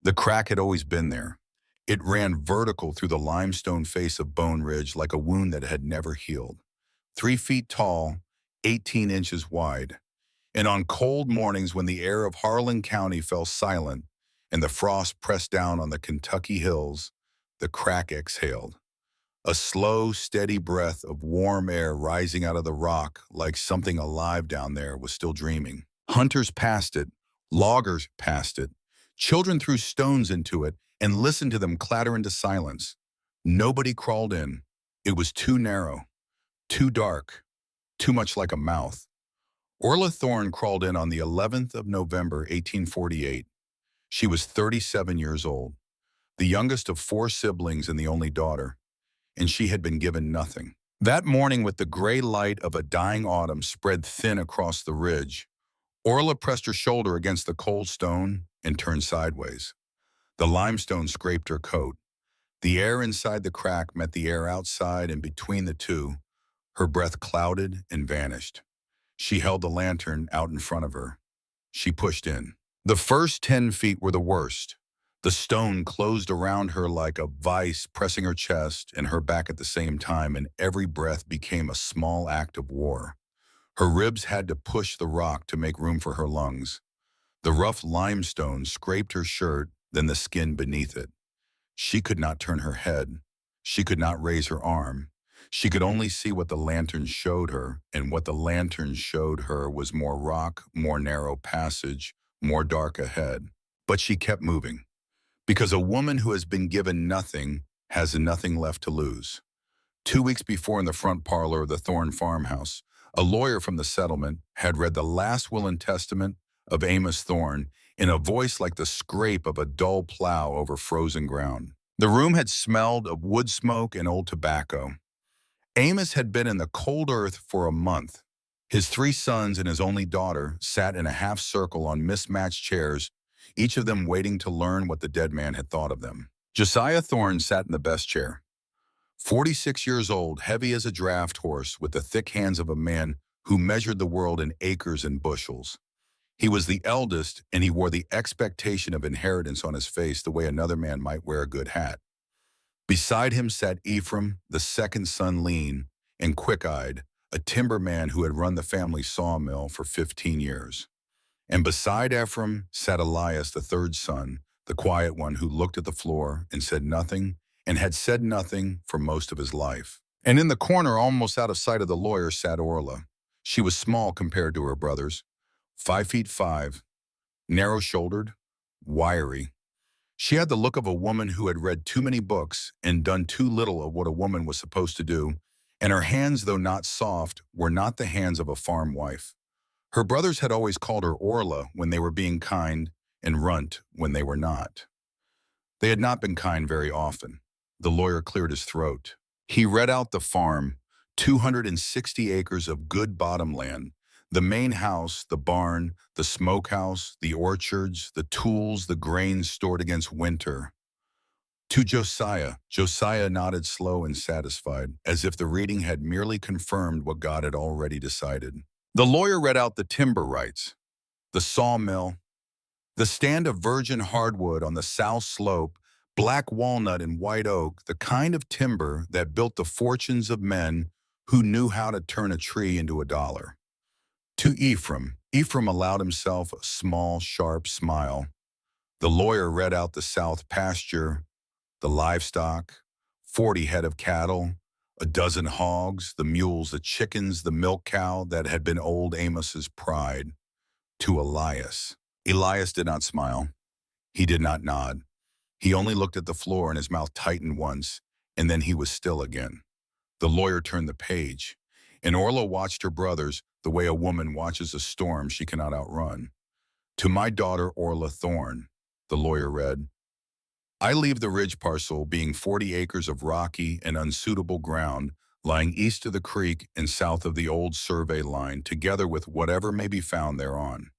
The crack had always been there. It ran vertical through the limestone face of Bone Ridge like a wound that had never healed. 3 feet tall, 18 inches wide. And on cold mornings when the air of Harlan County fell silent and the frost pressed down on the Kentucky hills, the crack exhaled. A slow, steady breath of warm air rising out of the rock like something alive down there was still dreaming. Hunters passed it, loggers passed it. Children threw stones into it and listened to them clatter into silence. Nobody crawled in. It was too narrow, too dark, too much like a mouth. Orla Thorne crawled in on the 11th of November, 1848. She was 37 years old, the youngest of 4 siblings and the only daughter, and she had been given nothing. That morning, with the gray light of a dying autumn spread thin across the ridge, Orla pressed her shoulder against the cold stone and turned sideways. The limestone scraped her coat. The air inside the crack met the air outside, and between the two, her breath clouded and vanished. She held the lantern out in front of her. She pushed in. The first 10 feet were the worst. The stone closed around her like a vice, pressing her chest and her back at the same time, and every breath became a small act of war. Her ribs had to push the rock to make room for her lungs. The rough limestone scraped her shirt, then the skin beneath it. She could not turn her head. She could not raise her arm. She could only see what the lantern showed her, and what the lantern showed her was more rock, more narrow passage, more dark ahead. But she kept moving, because a woman who has been given nothing has nothing left to lose. 2 weeks before, in the front parlor of the Thorne farmhouse, a lawyer from the settlement had read the last will and testament of Amos Thorne in a voice like the scrape of a dull plow over frozen ground. The room had smelled of wood smoke and old tobacco. Amos had been in the cold earth for a month. His 3 sons and his only daughter sat in a half circle on mismatched chairs, each of them waiting to learn what the dead man had thought of them. Josiah Thorne sat in the best chair. 46 years old, heavy as a draft horse, with the thick hands of a man who measured the world in acres and bushels. He was the eldest, and he wore the expectation of inheritance on his face the way another man might wear a good hat. Beside him sat Ephraim, the second son, lean and quick-eyed, a timberman who had run the family sawmill for 15 years. And beside Ephraim sat Elias, the third son, the quiet one who looked at the floor and said nothing, and had said nothing for most of his life. And in the corner, almost out of sight of the lawyer, sat Orla. She was small compared to her brothers, 5'5", narrow-shouldered, wiry. She had the look of a woman who had read too many books and done too little of what a woman was supposed to do, and her hands, though not soft, were not the hands of a farm wife. Her brothers had always called her Orla when they were being kind, and Runt when they were not. They had not been kind very often. The lawyer cleared his throat. He read out the farm, 260 acres of good bottomland, the main house, the barn, the smokehouse, the orchards, the tools, the grain stored against winter. To Josiah, Josiah nodded slow and satisfied, as if the reading had merely confirmed what God had already decided. The lawyer read out the timber rights, the sawmill, the stand of virgin hardwood on the south slope, black walnut and white oak, the kind of timber that built the fortunes of men who knew how to turn a tree into a dollar. To Ephraim, Ephraim allowed himself a small, sharp smile. The lawyer read out the south pasture, the livestock, 40 head of cattle, a dozen hogs, the mules, the chickens, the milk cow that had been old Amos's pride. To Elias. Elias did not smile. He did not nod. He only looked at the floor, and his mouth tightened once, and then he was still again. The lawyer turned the page, and Orla watched her brothers the way a woman watches a storm she cannot outrun. To my daughter Orla Thorne, the lawyer read, I leave the ridge parcel, being 40 acres of rocky and unsuitable ground, lying east of the creek and south of the old survey line, together with whatever may be found thereon.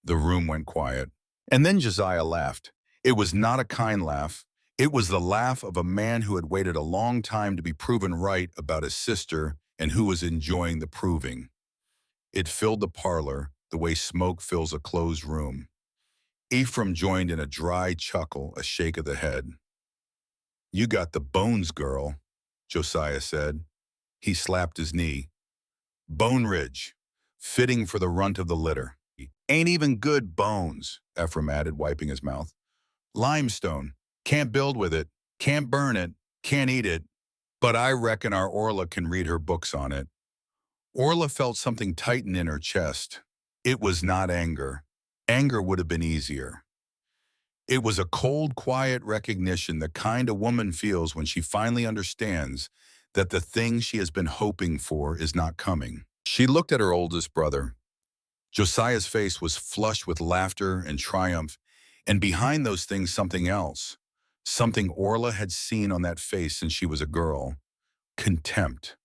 The room went quiet. And then Josiah laughed. It was not a kind laugh. It was the laugh of a man who had waited a long time to be proven right about his sister and who was enjoying the proving. It filled the parlor the way smoke fills a closed room. Ephraim joined in a dry chuckle, a shake of the head. "You got the bones, girl," Josiah said. He slapped his knee. "Bone ridge, fitting for the runt of the litter." "Ain't even good bones," Ephraim added, wiping his mouth. "Limestone. Can't build with it, can't burn it, can't eat it, but I reckon our Orla can read her books on it." Orla felt something tighten in her chest. It was not anger. Anger would have been easier. It was a cold, quiet recognition, the kind a woman feels when she finally understands that the thing she has been hoping for is not coming. She looked at her oldest brother. Josiah's face was flushed with laughter and triumph, and behind those things something else. Something Orla had seen on that face since she was a girl. Contempt.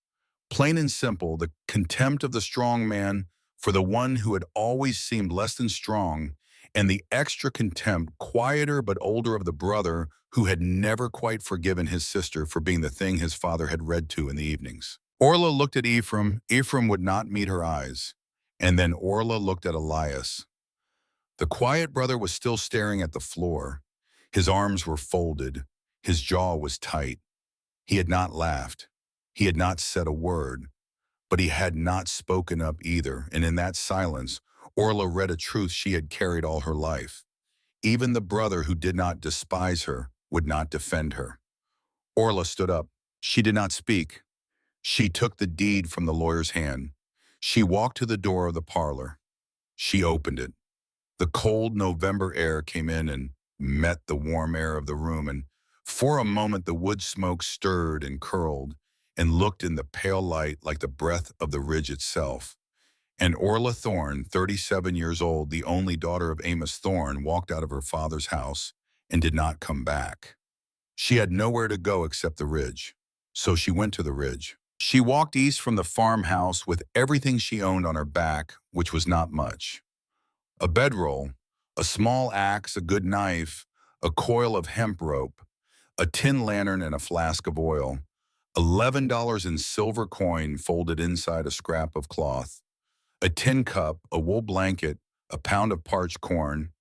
Plain and simple, the contempt of the strong man for the one who had always seemed less than strong, and the extra contempt, quieter but older, of the brother who had never quite forgiven his sister for being the thing his father had read to in the evenings. Orla looked at Ephraim. Ephraim would not meet her eyes. And then Orla looked at Elias. The quiet brother was still staring at the floor. His arms were folded. His jaw was tight. He had not laughed. He had not said a word. But he had not spoken up either, and in that silence, Orla read a truth she had carried all her life. Even the brother who did not despise her would not defend her. Orla stood up. She did not speak. She took the deed from the lawyer's hand. She walked to the door of the parlor. She opened it. The cold November air came in and met the warm air of the room, and for a moment the wood smoke stirred and curled and looked in the pale light like the breath of the ridge itself. And Orla Thorne, 37 years old, the only daughter of Amos Thorne, walked out of her father's house and did not come back. She had nowhere to go except the ridge, so she went to the ridge. She walked east from the farmhouse with everything she owned on her back, which was not much. A bedroll, a small axe, a good knife, a coil of hemp rope, a tin lantern and a flask of oil, $11 in silver coin folded inside a scrap of cloth, a tin cup, a wool blanket, a pound of parched corn,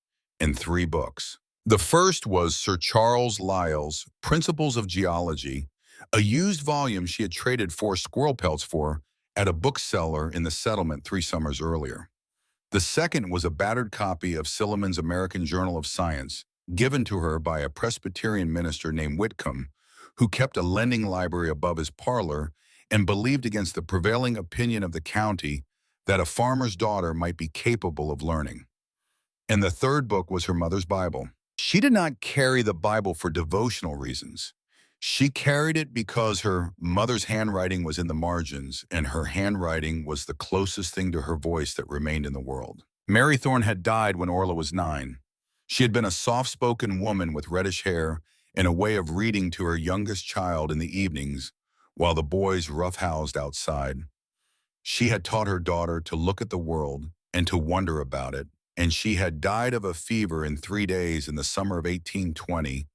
and 3 books. The first was Sir Charles Lyell's Principles of Geology, a used volume she had traded 4 squirrel pelts for at a bookseller in the settlement 3 summers earlier. The second was a battered copy of Silliman's American Journal of Science, given to her by a Presbyterian minister named Whitcomb, who kept a lending library above his parlor and believed, against the prevailing opinion of the county, that a farmer's daughter might be capable of learning. And the third book was her mother's Bible. She did not carry the Bible for devotional reasons. She carried it because her mother's handwriting was in the margins, and her handwriting was the closest thing to her voice that remained in the world. Mary Thorne had died when Orla was 9. She had been a soft-spoken woman with reddish hair and a way of reading to her youngest child in the evenings while the boys roughhoused outside. She had taught her daughter to look at the world and to wonder about it, and she had died of a fever in 3 days in the summer of 1820,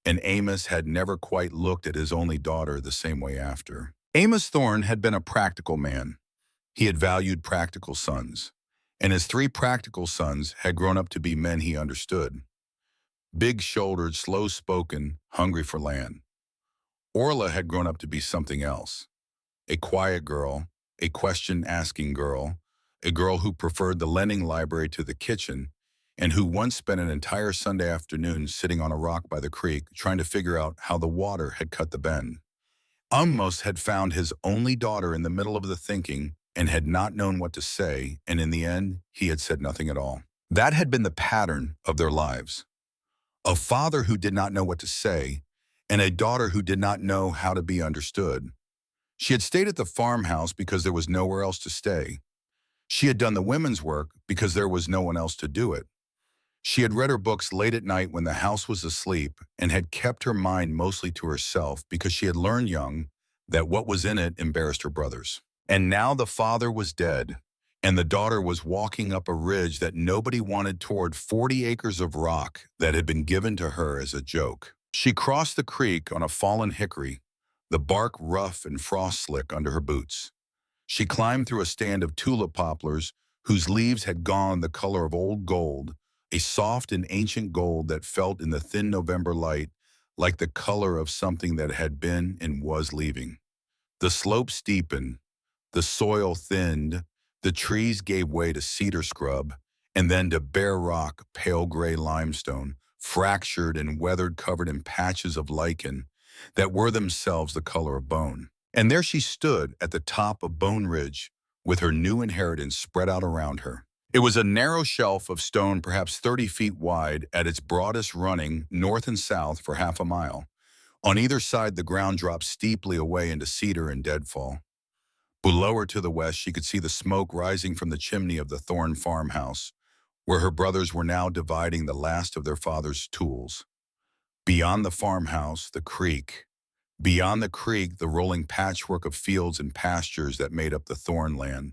and Amos had never quite looked at his only daughter the same way after. Amos Thorne had been a practical man. He had valued practical sons, and his 3 practical sons had grown up to be men he understood. Big-shouldered, slow-spoken, hungry for land. Orla had grown up to be something else. A quiet girl, a question-asking girl, a girl who preferred the lending library to the kitchen, and who once spent an entire Sunday afternoon sitting on a rock by the creek trying to figure out how the water had cut the bend. Amos had found his only daughter in the middle of the thinking and had not known what to say, and in the end, he had said nothing at all. That had been the pattern of their lives. A father who did not know what to say, and a daughter who did not know how to be understood. She had stayed at the farmhouse because there was nowhere else to stay. She had done the women's work because there was no one else to do it. She had read her books late at night when the house was asleep and had kept her mind mostly to herself because she had learned young that what was in it embarrassed her brothers. And now the father was dead, and the daughter was walking up a ridge that nobody wanted toward 40 acres of rock that had been given to her as a joke. She crossed the creek on a fallen hickory, the bark rough and frost-slick under her boots. She climbed through a stand of tulip poplars whose leaves had gone the color of old gold, a soft and ancient gold that felt in the thin November light like the color of something that had been and was leaving. The slope steepened, the soil thinned, the trees gave way to cedar scrub, and then to bare rock, pale gray limestone, fractured and weathered, covered in patches of lichen that were themselves the color of bone. And there she stood at the top of Bone Ridge, with her new inheritance spread out around her. It was a narrow shelf of stone, perhaps 30 feet wide, at its broadest running north and south for half a mile. On either side, the ground dropped steeply away into cedar and deadfall. Below her to the west, she could see the smoke rising from the chimney of the Thorne farmhouse, where her brothers were now dividing the last of their father's tools. Beyond the farmhouse, the creek. Beyond the creek, the rolling patchwork of fields and pastures that made up the Thorne land.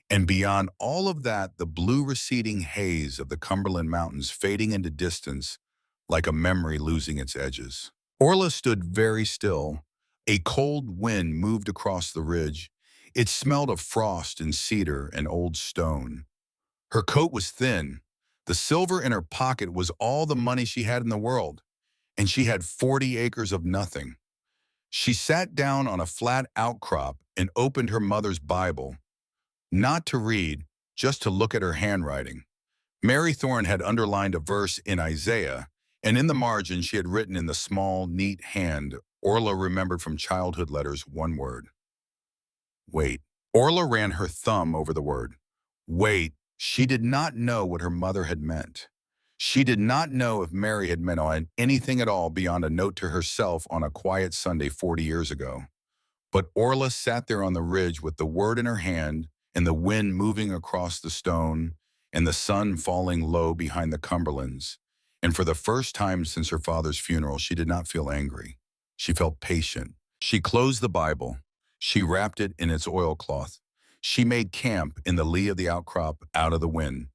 And beyond all of that, the blue receding haze of the Cumberland Mountains fading into distance like a memory losing its edges. Orla stood very still. A cold wind moved across the ridge. It smelled of frost and cedar and old stone. Her coat was thin. The silver in her pocket was all the money she had in the world, and she had 40 acres of nothing. She sat down on a flat outcrop and opened her mother's Bible, not to read, just to look at her handwriting. Mary Thorne had underlined a verse in Isaiah, and in the margin she had written in the small, neat hand Orla remembered from childhood letters one word: wait. Orla ran her thumb over the word. Wait. She did not know what her mother had meant. She did not know if Mary had meant anything at all beyond a note to herself on a quiet Sunday 40 years ago. But Orla sat there on the ridge with the word in her hand and the wind moving across the stone and the sun falling low behind the Cumberlands. And for the first time since her father's funeral, she did not feel angry. She felt patient. She closed the Bible. She wrapped it in its oilcloth. She made camp in the lee of the outcrop out of the wind.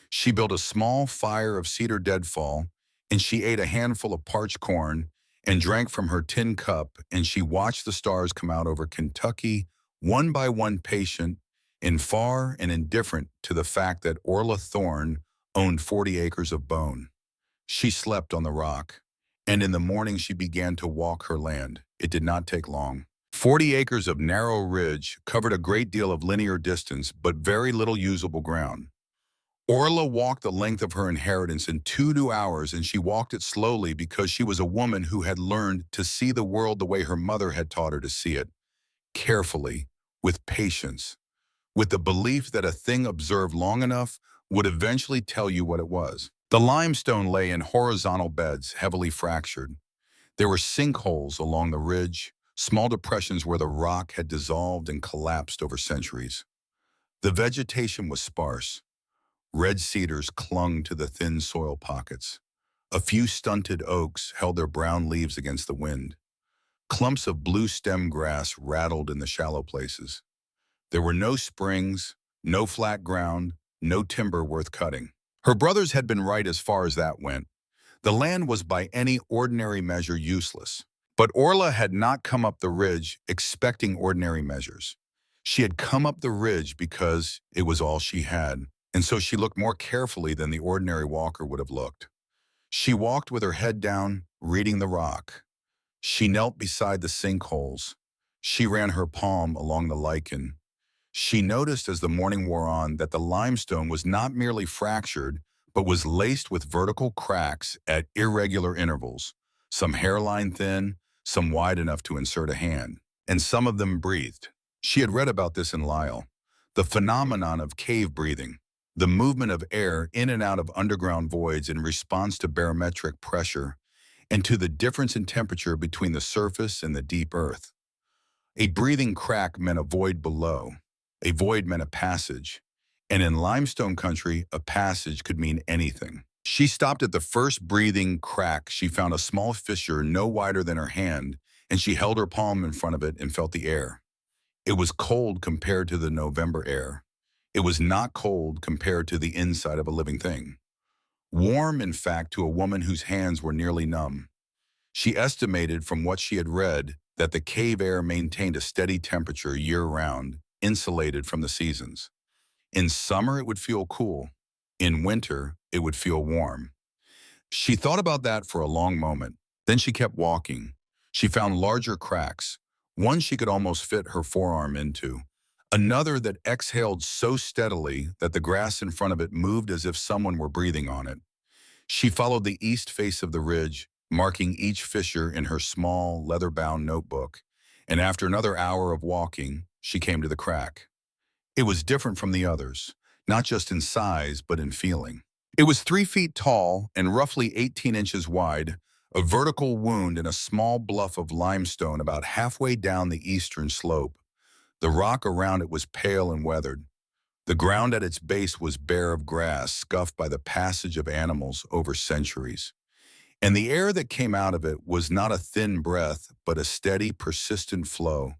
She built a small fire of cedar deadfall, and she ate a handful of parched corn and drank from her tin cup, and she watched the stars come out over Kentucky, one by one, patient and far and indifferent to the fact that Orla Thorne owned 40 acres of bone. She slept on the rock, and in the morning she began to walk her land. It did not take long. 40 acres of narrow ridge covered a great deal of linear distance, but very little usable ground. Orla walked the length of her inheritance in 2 hours, and she walked it slowly because she was a woman who had learned to see the world the way her mother had taught her to see it, carefully, with patience, with the belief that a thing observed long enough would eventually tell you what it was. The limestone lay in horizontal beds, heavily fractured. There were sinkholes along the ridge, small depressions where the rock had dissolved and collapsed over centuries. The vegetation was sparse. Red cedars clung to the thin soil pockets. A few stunted oaks held their brown leaves against the wind. Clumps of blue stem grass rattled in the shallow places. There were no springs, no flat ground, no timber worth cutting. Her brothers had been right as far as that went. The land was by any ordinary measure useless. But Orla had not come up the ridge expecting ordinary measures. She had come up the ridge because it was all she had, and so she looked more carefully than the ordinary walker would have looked. She walked with her head down, reading the rock. She knelt beside the sinkholes. She ran her palm along the lichen. She noticed as the morning wore on that the limestone was not merely fractured, but was laced with vertical cracks at irregular intervals, some hairline thin, some wide enough to insert a hand, and some of them breathed. She had read about this in Lyle, the phenomenon of cave breathing, the movement of air in and out of underground voids in response to barometric pressure and to the difference in temperature between the surface and the deep earth. A breathing crack meant a void below. A void meant a passage, and in limestone country, a passage could mean anything. She stopped at the first breathing crack. She found a small fissure no wider than her hand, and she held her palm in front of it and felt the air. It was cold compared to the November air. It was not cold compared to the inside of a living thing. Warm, in fact, to a woman whose hands were nearly numb. She estimated from what she had read that the cave air maintained a steady temperature year-round, insulated from the seasons. In summer, it would feel cool. In winter, it would feel warm. She thought about that for a long moment. Then she kept walking. She found larger cracks, one she could almost fit her forearm into, another that exhaled so steadily that the grass in front of it moved as if someone were breathing on it. She followed the east face of the ridge, marking each fissure in her small, leather-bound notebook, and after another hour of walking, she came to the crack. It was different from the others, not just in size, but in feeling. It was 3 feet tall and roughly 18 inches wide, a vertical wound in a small bluff of limestone about halfway down the eastern slope. The rock around it was pale and weathered. The ground at its base was bare of grass, scuffed by the passage of animals over centuries. And the air that came out of it was not a thin breath, but a steady, persistent flow,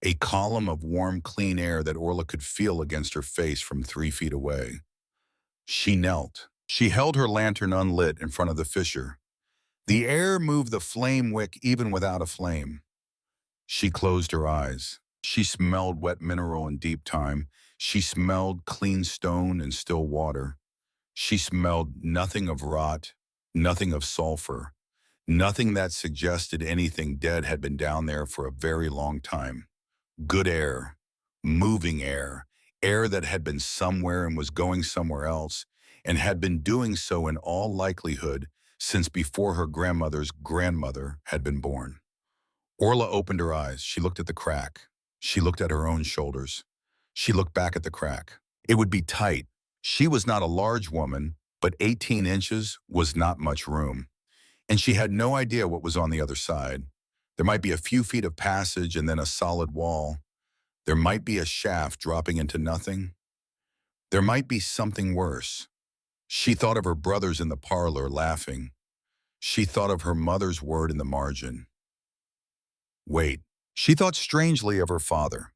a column of warm, clean air that Orla could feel against her face from 3 feet away. She knelt. She held her lantern unlit in front of the fissure. The air moved the flame wick even without a flame. She closed her eyes. She smelled wet mineral and deep thyme. She smelled clean stone and still water. She smelled nothing of rot, nothing of sulfur, nothing that suggested anything dead had been down there for a very long time. Good air, moving air, air that had been somewhere and was going somewhere else, and had been doing so in all likelihood since before her grandmother's grandmother had been born. Orla opened her eyes. She looked at the crack. She looked at her own shoulders. She looked back at the crack. It would be tight. She was not a large woman, but 18 inches was not much room. And she had no idea what was on the other side. There might be a few feet of passage and then a solid wall. There might be a shaft dropping into nothing. There might be something worse. She thought of her brothers in the parlor laughing. She thought of her mother's word in the margin. Wait. She thought strangely of her father.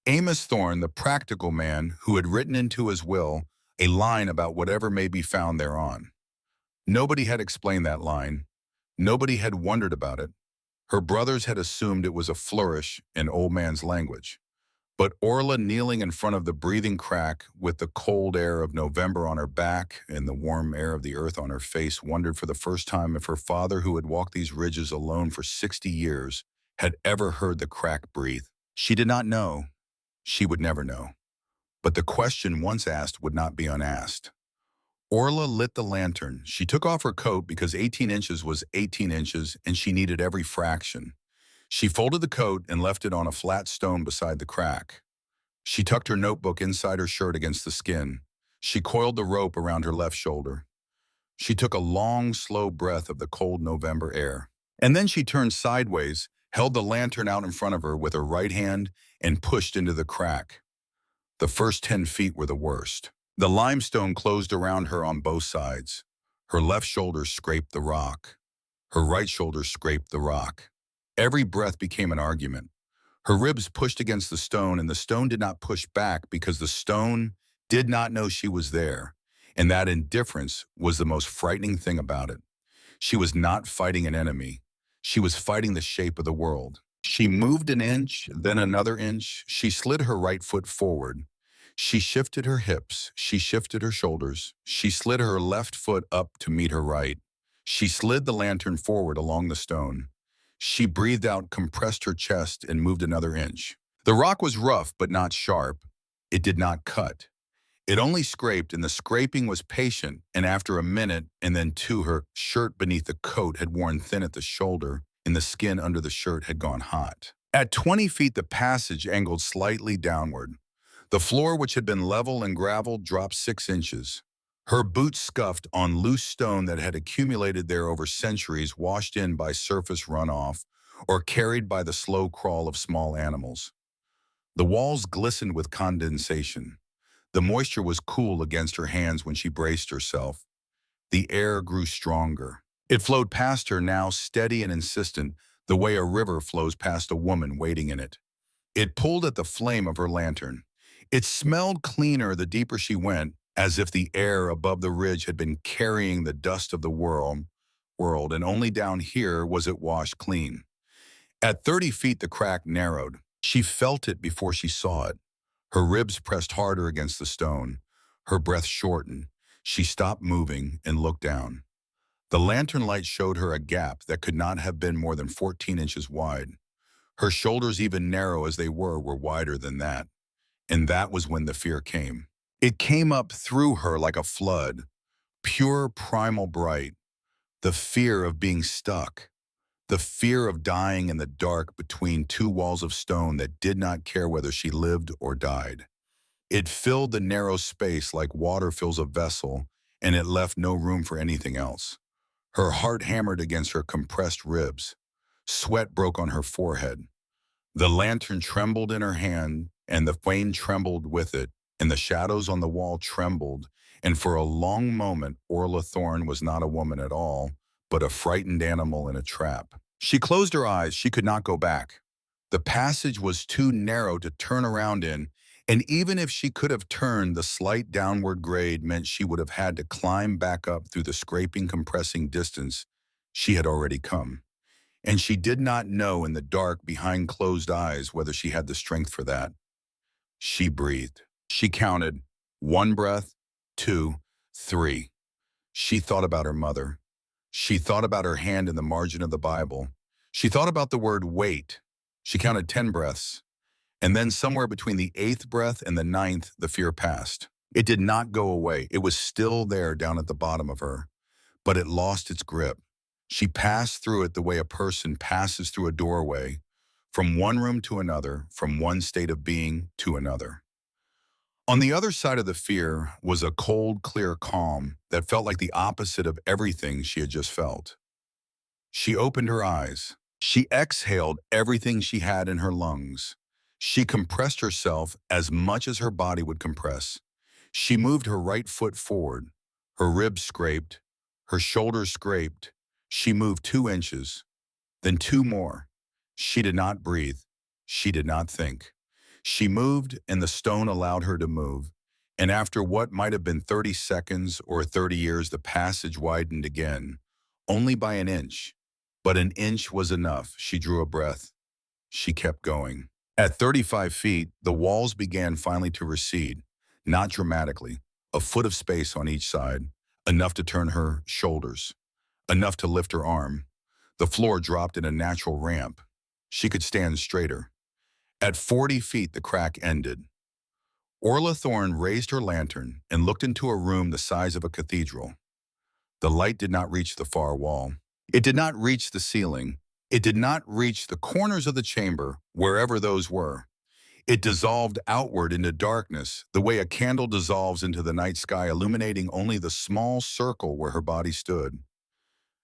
Amos Thorne, the practical man who had written into his will a line about whatever may be found thereon. Nobody had explained that line. Nobody had wondered about it. Her brothers had assumed it was a flourish in old man's language. But Orla, kneeling in front of the breathing crack with the cold air of November on her back and the warm air of the earth on her face, wondered for the first time if her father, who had walked these ridges alone for 60 years, had ever heard the crack breathe. She did not know. She would never know. But the question once asked would not be unasked. Orla lit the lantern. She took off her coat because 18 inches was 18 inches and she needed every fraction. She folded the coat and left it on a flat stone beside the crack. She tucked her notebook inside her shirt against the skin. She coiled the rope around her left shoulder. She took a long, slow breath of the cold November air. And then she turned sideways, held the lantern out in front of her with her right hand, and pushed into the crack. The first 10 feet were the worst. The limestone closed around her on both sides. Her left shoulder scraped the rock. Her right shoulder scraped the rock. Every breath became an argument. Her ribs pushed against the stone, and the stone did not push back because the stone did not know she was there. And that indifference was the most frightening thing about it. She was not fighting an enemy. She was fighting the shape of the world. She moved an inch, then another inch. She slid her right foot forward. She shifted her hips. She shifted her shoulders. She slid her left foot up to meet her right. She slid the lantern forward along the stone. She breathed out, compressed her chest, and moved another inch. The rock was rough but not sharp. It did not cut. It only scraped, and the scraping was patient, and after a minute and then two, her shirt beneath the coat had worn thin at the shoulder, and the skin under the shirt had gone hot. At 20 feet, the passage angled slightly downward. The floor, which had been level and gravel, dropped 6 inches. Her boots scuffed on loose stone that had accumulated there over centuries, washed in by surface runoff or carried by the slow crawl of small animals. The walls glistened with condensation. The moisture was cool against her hands when she braced herself. The air grew stronger. It flowed past her now, steady and insistent, the way a river flows past a woman waiting in it. It pulled at the flame of her lantern. It smelled cleaner the deeper she went, as if the air above the ridge had been carrying the dust of the world, and only down here was it washed clean. At 30 feet, the crack narrowed. She felt it before she saw it. Her ribs pressed harder against the stone. Her breath shortened. She stopped moving and looked down. The lantern light showed her a gap that could not have been more than 14 inches wide. Her shoulders, even narrow as they were wider than that. And that was when the fear came. It came up through her like a flood, pure primal bright, the fear of being stuck, the fear of dying in the dark between two walls of stone that did not care whether she lived or died. It filled the narrow space like water fills a vessel, and it left no room for anything else. Her heart hammered against her compressed ribs. Sweat broke on her forehead. The lantern trembled in her hand, and the flame trembled with it, and the shadows on the wall trembled, and for a long moment Orla Thorne was not a woman at all, but a frightened animal in a trap. She closed her eyes. She could not go back. The passage was too narrow to turn around in, and even if she could have turned, the slight downward grade meant she would have had to climb back up through the scraping, compressing distance she had already come. And she did not know in the dark behind closed eyes whether she had the strength for that. She breathed. She counted. 1 breath, 2, 3. She thought about her mother. She thought about her hand in the margin of the Bible. She thought about the word wait. She counted 10 breaths. And then somewhere between the 8th breath and the 9th, the fear passed. It did not go away. It was still there down at the bottom of her, but it lost its grip. She passed through it the way a person passes through a doorway, from one room to another, from one state of being to another. On the other side of the fear was a cold, clear calm that felt like the opposite of everything she had just felt. She opened her eyes. She exhaled everything she had in her lungs. She compressed herself as much as her body would compress. She moved her right foot forward. Her ribs scraped. Her shoulders scraped. She moved 2 inches, then 2 more. She did not breathe. She did not think. She moved, and the stone allowed her to move. And after what might have been 30 seconds or 30 years, the passage widened again, only by an inch. But an inch was enough. She drew a breath. She kept going. At 35 feet, the walls began finally to recede, not dramatically, a foot of space on each side, enough to turn her shoulders, enough to lift her arm. The floor dropped in a natural ramp. She could stand straighter. At 40 feet, the crack ended. Orla Thorne raised her lantern and looked into a room the size of a cathedral. The light did not reach the far wall. It did not reach the ceiling. It did not reach the corners of the chamber, wherever those were. It dissolved outward into darkness, the way a candle dissolves into the night sky, illuminating only the small circle where her body stood.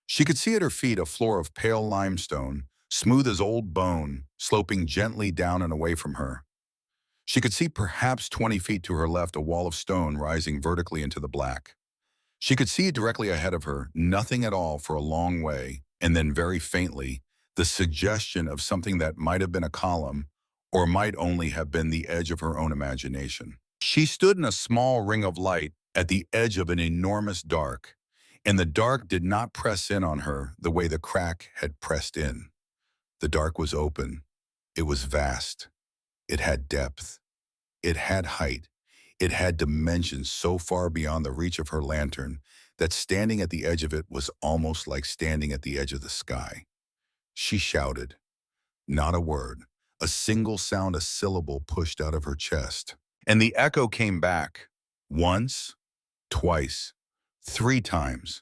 She could see at her feet a floor of pale limestone, smooth as old bone, sloping gently down and away from her. She could see perhaps 20 feet to her left a wall of stone rising vertically into the black. She could see directly ahead of her, nothing at all for a long way, and then very faintly, the suggestion of something that might have been a column or might only have been the edge of her own imagination. She stood in a small ring of light at the edge of an enormous dark, and the dark did not press in on her the way the crack had pressed in. The dark was open. It was vast. It had depth. It had height. It had dimensions so far beyond the reach of her lantern that standing at the edge of it was almost like standing at the edge of the sky. She shouted. Not a word, a single sound, a syllable pushed out of her chest. And the echo came back. Once, twice, 3 times.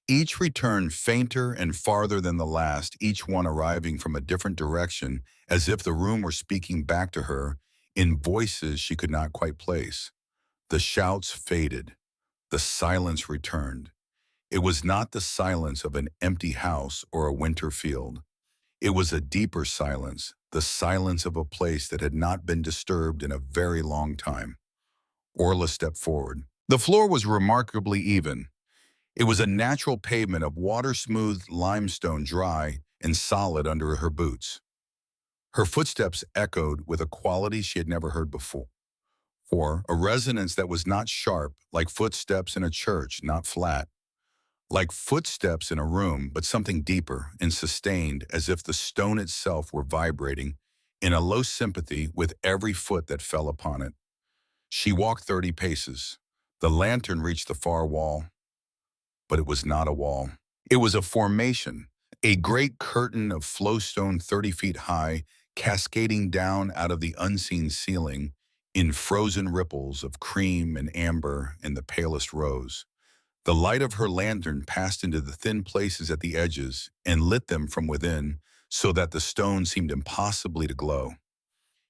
Each return fainter and farther than the last, each one arriving from a different direction, as if the room were speaking back to her in voices she could not quite place. The shouts faded. The silence returned. It was not the silence of an empty house or a winter field. It was a deeper silence, the silence of a place that had not been disturbed in a very long time. Orla stepped forward. The floor was remarkably even. It was a natural pavement of water-smoothed limestone, dry and solid under her boots. Her footsteps echoed with a quality she had never heard before, a resonance that was not sharp, like footsteps in a church, not flat, like footsteps in a room, but something deeper and sustained, as if the stone itself were vibrating in a low sympathy with every foot that fell upon it. She walked 30 paces. The lantern reached the far wall, but it was not a wall. It was a formation, a great curtain of flowstone 30 feet high, cascading down out of the unseen ceiling in frozen ripples of cream and amber and the palest rose. The light of her lantern passed into the thin places at the edges and lit them from within so that the stone seemed impossibly to glow.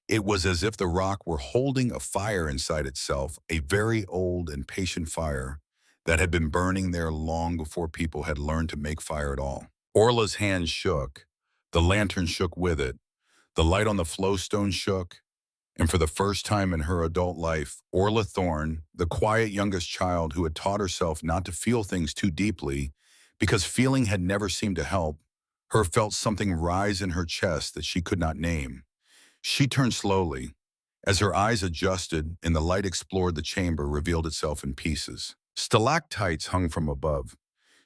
It was as if the rock were holding a fire inside itself, a very old and patient fire that had been burning there long before people had learned to make fire at all. Orla's hand shook. The lantern shook with it. The light on the flowstone shook. And for the first time in her adult life, Orla Thorne, the quiet youngest child who had taught herself not to feel things too deeply because feeling had never seemed to help, her felt something rise in her chest that she could not name. She turned slowly. As her eyes adjusted and the light explored the chamber revealed itself in pieces. Stalactites hung from above.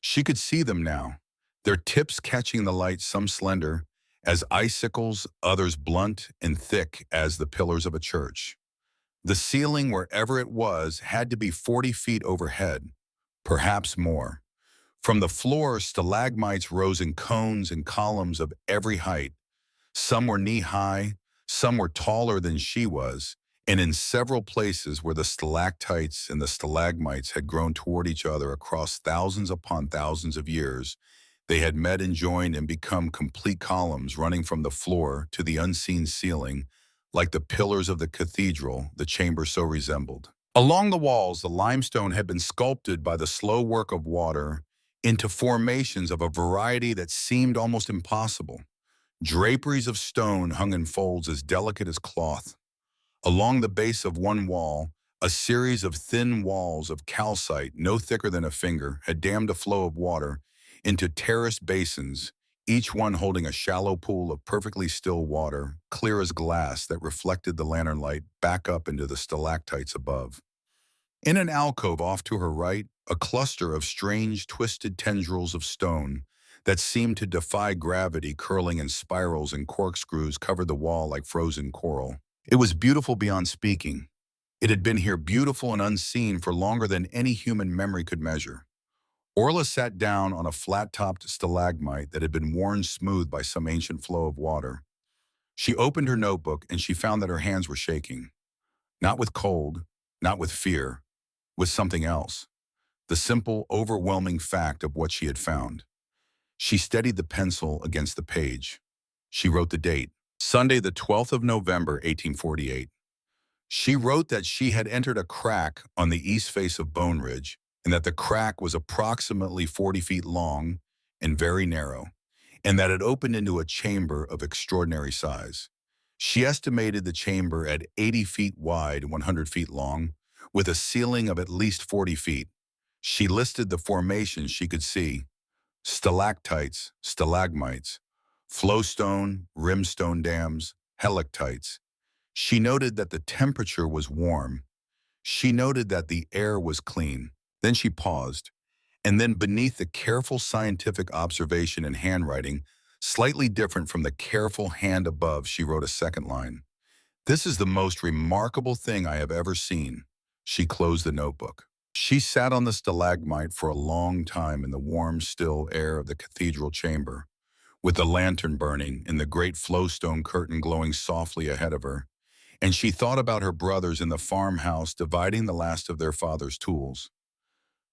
She could see them now, their tips catching the light, some slender as icicles, others blunt and thick as the pillars of a church. The ceiling, wherever it was, had to be 40 feet overhead, perhaps more. From the floor, stalagmites rose in cones and columns of every height. Some were knee-high, some were taller than she was, and in several places where the stalactites and the stalagmites had grown toward each other across thousands upon thousands of years, they had met and joined and become complete columns running from the floor to the unseen ceiling, like the pillars of the cathedral the chamber so resembled. Along the walls, the limestone had been sculpted by the slow work of water into formations of a variety that seemed almost impossible. Draperies of stone hung in folds as delicate as cloth. Along the base of one wall, a series of thin walls of calcite, no thicker than a finger, had dammed a flow of water into terraced basins, each one holding a shallow pool of perfectly still water, clear as glass, that reflected the lantern light back up into the stalactites above. In an alcove off to her right, a cluster of strange, twisted tendrils of stone that seemed to defy gravity, curling in spirals and corkscrews, covered the wall like frozen coral. It was beautiful beyond speaking. It had been here, beautiful and unseen, for longer than any human memory could measure. Orla sat down on a flat-topped stalagmite that had been worn smooth by some ancient flow of water. She opened her notebook and she found that her hands were shaking. Not with cold, not with fear, with something else. The simple, overwhelming fact of what she had found. She steadied the pencil against the page. She wrote the date, Sunday the 12th of November, 1848. She wrote that she had entered a crack on the east face of Bone Ridge, and that the crack was approximately 40 feet long and very narrow, and that it opened into a chamber of extraordinary size. She estimated the chamber at 80 feet wide, 100 feet long, with a ceiling of at least 40 feet. She listed the formations she could see: stalactites, stalagmites, flowstone, rimstone dams, helictites. She noted that the temperature was warm. She noted that the air was clean. Then she paused, and then beneath the careful scientific observation and handwriting, slightly different from the careful hand above, she wrote a second line. This is the most remarkable thing I have ever seen. She closed the notebook. She sat on the stalagmite for a long time in the warm, still air of the cathedral chamber, with the lantern burning and the great flowstone curtain glowing softly ahead of her. And she thought about her brothers in the farmhouse dividing the last of their father's tools.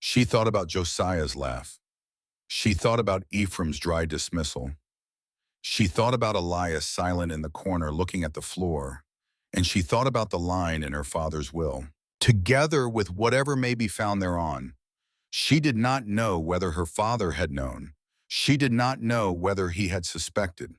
She thought about Josiah's laugh. She thought about Ephraim's dry dismissal. She thought about Elias silent in the corner looking at the floor. And she thought about the line in her father's will. Together with whatever may be found thereon, she did not know whether her father had known. She did not know whether he had suspected.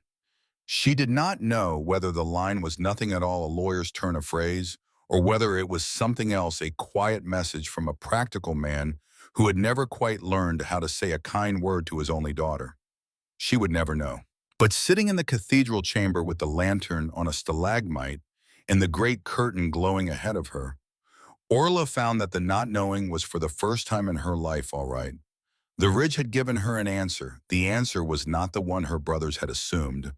She did not know whether the line was nothing at all, a lawyer's turn of phrase, or whether it was something else, a quiet message from a practical man who had never quite learned how to say a kind word to his only daughter. She would never know. But sitting in the cathedral chamber with the lantern on a stalagmite and the great curtain glowing ahead of her, Orla found that the not knowing was for the first time in her life all right. The ridge had given her an answer. The answer was not the one her brothers had assumed.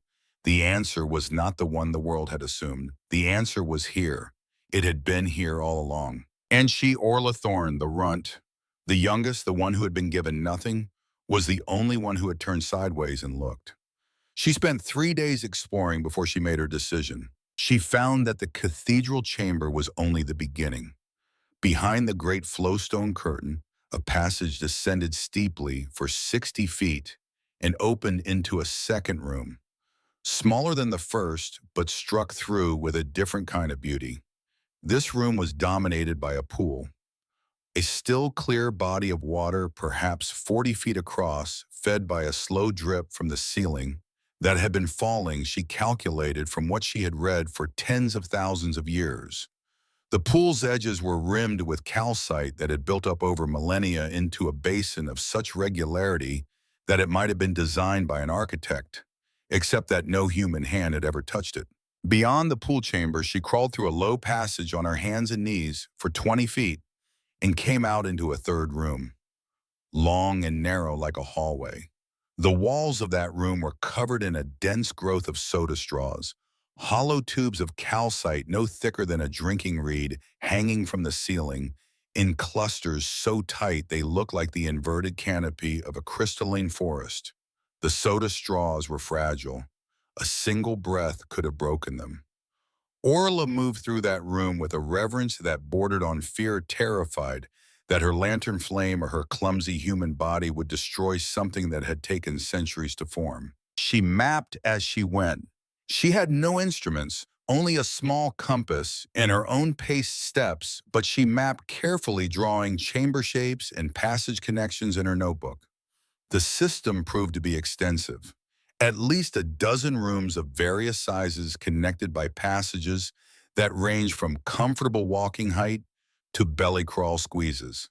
The answer was not the one the world had assumed. The answer was here. It had been here all along. And she, Orla Thorne, the runt, the youngest, the one who had been given nothing, was the only one who had turned sideways and looked. She spent 3 days exploring before she made her decision. She found that the cathedral chamber was only the beginning. Behind the great flowstone curtain, a passage descended steeply for 60 feet and opened into a second room, smaller than the first, but struck through with a different kind of beauty. This room was dominated by a pool, a still clear body of water perhaps 40 feet across, fed by a slow drip from the ceiling that had been falling, she calculated, from what she had read, for tens of thousands of years. The pool's edges were rimmed with calcite that had built up over millennia into a basin of such regularity that it might have been designed by an architect, except that no human hand had ever touched it. Beyond the pool chamber, she crawled through a low passage on her hands and knees for 20 feet and came out into a third room, long and narrow like a hallway. The walls of that room were covered in a dense growth of soda straws, hollow tubes of calcite no thicker than a drinking reed hanging from the ceiling in clusters so tight they looked like the inverted canopy of a crystalline forest. The soda straws were fragile. A single breath could have broken them. Orla moved through that room with a reverence that bordered on fear, terrified that her lantern flame or her clumsy human body would destroy something that had taken centuries to form. She mapped as she went. She had no instruments, only a small compass and her own paced steps, but she mapped carefully, drawing chamber shapes and passage connections in her notebook. The system proved to be extensive. At least a dozen rooms of various sizes connected by passages that range from comfortable walking height to belly crawl squeezes.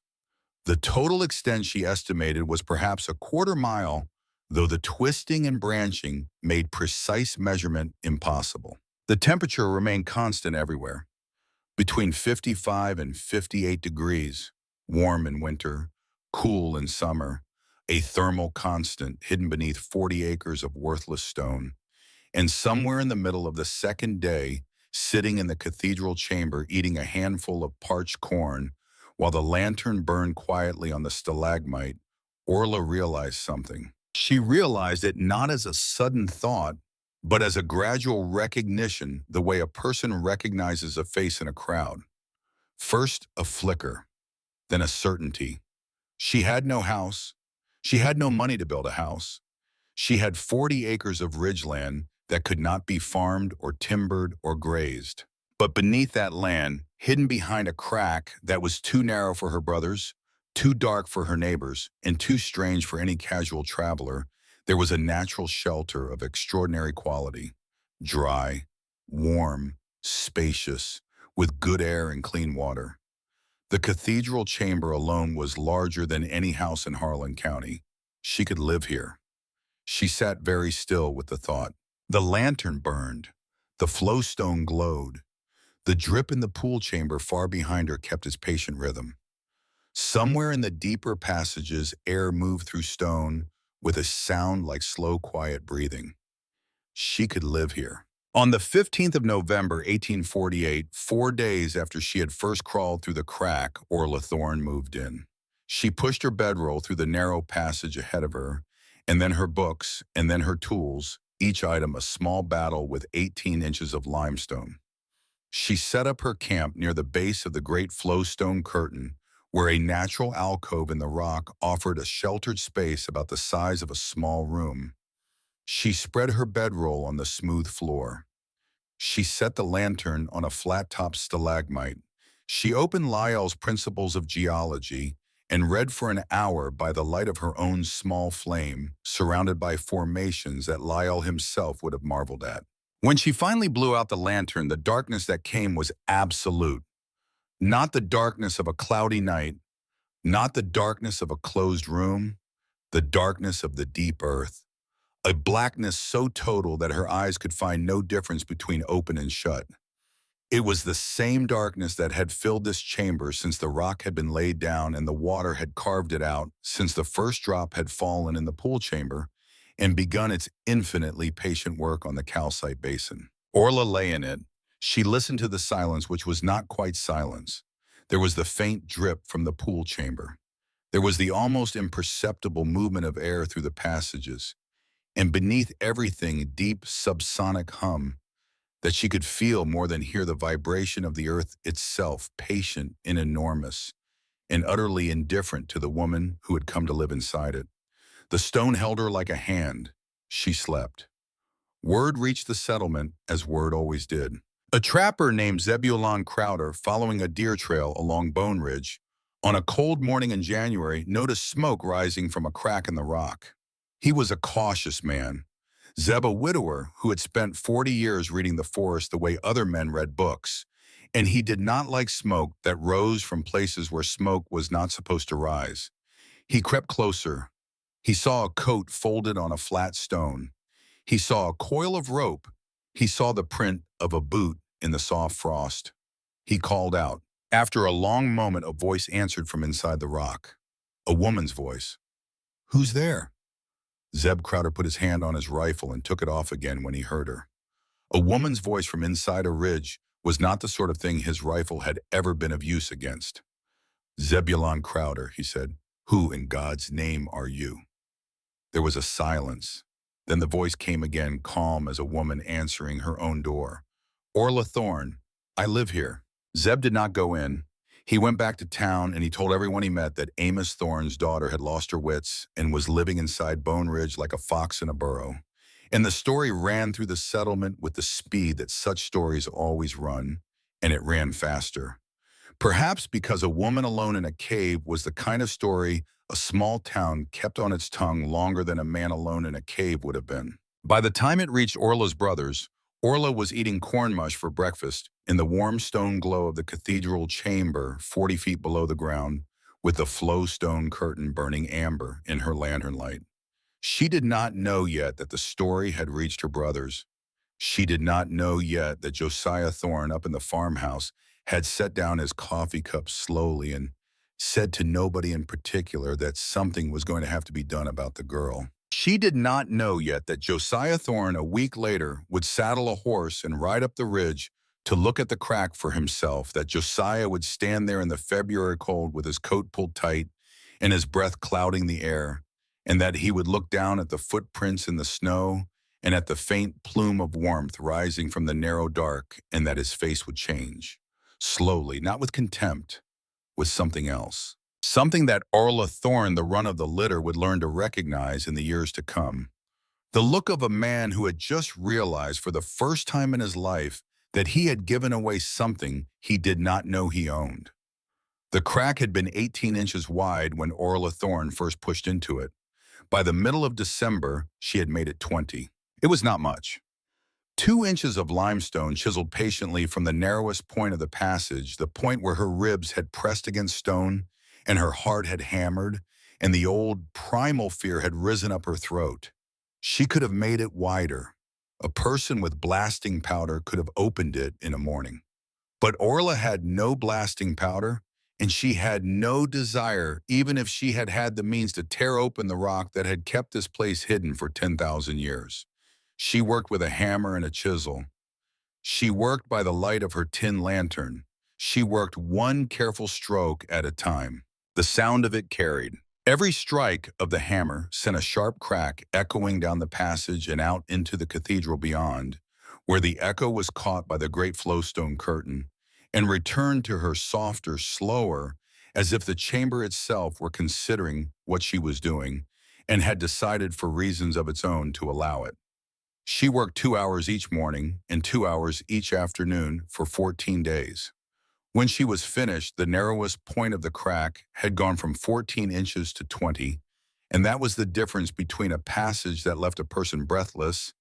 The total extent she estimated was perhaps a quarter mile, though the twisting and branching made precise measurement impossible. The temperature remained constant everywhere, between 55 and 58 degrees, warm in winter, cool in summer, a thermal constant hidden beneath 40 acres of worthless stone. And somewhere in the middle of the second day, sitting in the cathedral chamber eating a handful of parched corn, while the lantern burned quietly on the stalagmite, Orla realized something. She realized it not as a sudden thought, but as a gradual recognition, the way a person recognizes a face in a crowd. First, a flicker, then a certainty. She had no house. She had no money to build a house. She had 40 acres of ridgeland that could not be farmed or timbered or grazed. But beneath that land, hidden behind a crack that was too narrow for her brothers, too dark for her neighbors, and too strange for any casual traveler, there was a natural shelter of extraordinary quality. Dry, warm, spacious, with good air and clean water. The cathedral chamber alone was larger than any house in Harlan County. She could live here. She sat very still with the thought. The lantern burned. The flowstone glowed. The drip in the pool chamber far behind her kept its patient rhythm. Somewhere in the deeper passages, air moved through stone with a sound like slow, quiet breathing. She could live here. On the 15th of November, 1848, 4 days after she had first crawled through the crack, Orla Thorne moved in. She pushed her bedroll through the narrow passage ahead of her, and then her books, and then her tools, each item a small battle with 18 inches of limestone. She set up her camp near the base of the great flowstone curtain, where a natural alcove in the rock offered a sheltered space about the size of a small room. She spread her bedroll on the smooth floor. She set the lantern on a flat-topped stalagmite. She opened Lyell's Principles of Geology and read for an hour by the light of her own small flame, surrounded by formations that Lyell himself would have marveled at. When she finally blew out the lantern, the darkness that came was absolute. Not the darkness of a cloudy night, not the darkness of a closed room, the darkness of the deep earth. A blackness so total that her eyes could find no difference between open and shut. It was the same darkness that had filled this chamber since the rock had been laid down and the water had carved it out, since the first drop had fallen in the pool chamber and begun its infinitely patient work on the calcite basin. Orla lay in it. She listened to the silence, which was not quite silence. There was the faint drip from the pool chamber. There was the almost imperceptible movement of air through the passages, and beneath everything, deep subsonic hum that she could feel more than hear the vibration of the earth itself, patient and enormous, and utterly indifferent to the woman who had come to live inside it. The stone held her like a hand. She slept. Word reached the settlement, as word always did. A trapper named Zebulon Crowder, following a deer trail along Bone Ridge, on a cold morning in January, noticed smoke rising from a crack in the rock. He was a cautious man. Zeb, a widower who had spent 40 years reading the forest the way other men read books, and he did not like smoke that rose from places where smoke was not supposed to rise. He crept closer. He saw a coat folded on a flat stone. He saw a coil of rope. He saw the print of a boot in the soft frost. He called out. After a long moment, a voice answered from inside the rock. A woman's voice. "Who's there?" Zeb Crowder put his hand on his rifle and took it off again when he heard her. A woman's voice from inside a ridge was not the sort of thing his rifle had ever been of use against. "Zebulon Crowder," he said. "Who in God's name are you?" There was a silence. Then the voice came again, calm as a woman answering her own door. "Orla Thorne, I live here." Zeb did not go in. He went back to town and he told everyone he met that Amos Thorne's daughter had lost her wits and was living inside Bone Ridge like a fox in a burrow. And the story ran through the settlement with the speed that such stories always run, and it ran faster. Perhaps because a woman alone in a cave was the kind of story a small town kept on its tongue longer than a man alone in a cave would have been. By the time it reached Orla's brothers, Orla was eating corn mush for breakfast in the warm stone glow of the cathedral chamber 40 feet below the ground, with the flow stone curtain burning amber in her lantern light. She did not know yet that the story had reached her brothers. She did not know yet that Josiah Thorne up in the farmhouse had set down his coffee cup slowly and said to nobody in particular that something was going to have to be done about the girl. She did not know yet that Josiah Thorne, a week later, would saddle a horse and ride up the ridge to look at the crack for himself, that Josiah would stand there in the February cold with his coat pulled tight and his breath clouding the air, and that he would look down at the footprints in the snow and at the faint plume of warmth rising from the narrow dark, and that his face would change. Slowly, not with contempt, with something else. Something that Orla Thorne, the run of the litter, would learn to recognize in the years to come. The look of a man who had just realized for the first time in his life that he had given away something he did not know he owned. The crack had been 18 inches wide when Orla Thorne first pushed into it. By the middle of December, she had made it 20. It was not much. 2 inches of limestone chiseled patiently from the narrowest point of the passage, the point where her ribs had pressed against stone and her heart had hammered, and the old primal fear had risen up her throat. She could have made it wider. A person with blasting powder could have opened it in a morning. But Orla had no blasting powder, and she had no desire, even if she had had the means to tear open the rock that had kept this place hidden for 10,000 years. She worked with a hammer and a chisel. She worked by the light of her tin lantern. She worked one careful stroke at a time. The sound of it carried. Every strike of the hammer sent a sharp crack echoing down the passage and out into the cathedral beyond, where the echo was caught by the great flowstone curtain and returned to her softer, slower, as if the chamber itself were considering what she was doing and had decided for reasons of its own to allow it. She worked 2 hours each morning and 2 hours each afternoon for 14 days. When she was finished, the narrowest point of the crack had gone from 14 inches to 20, and that was the difference between a passage that left a person breathless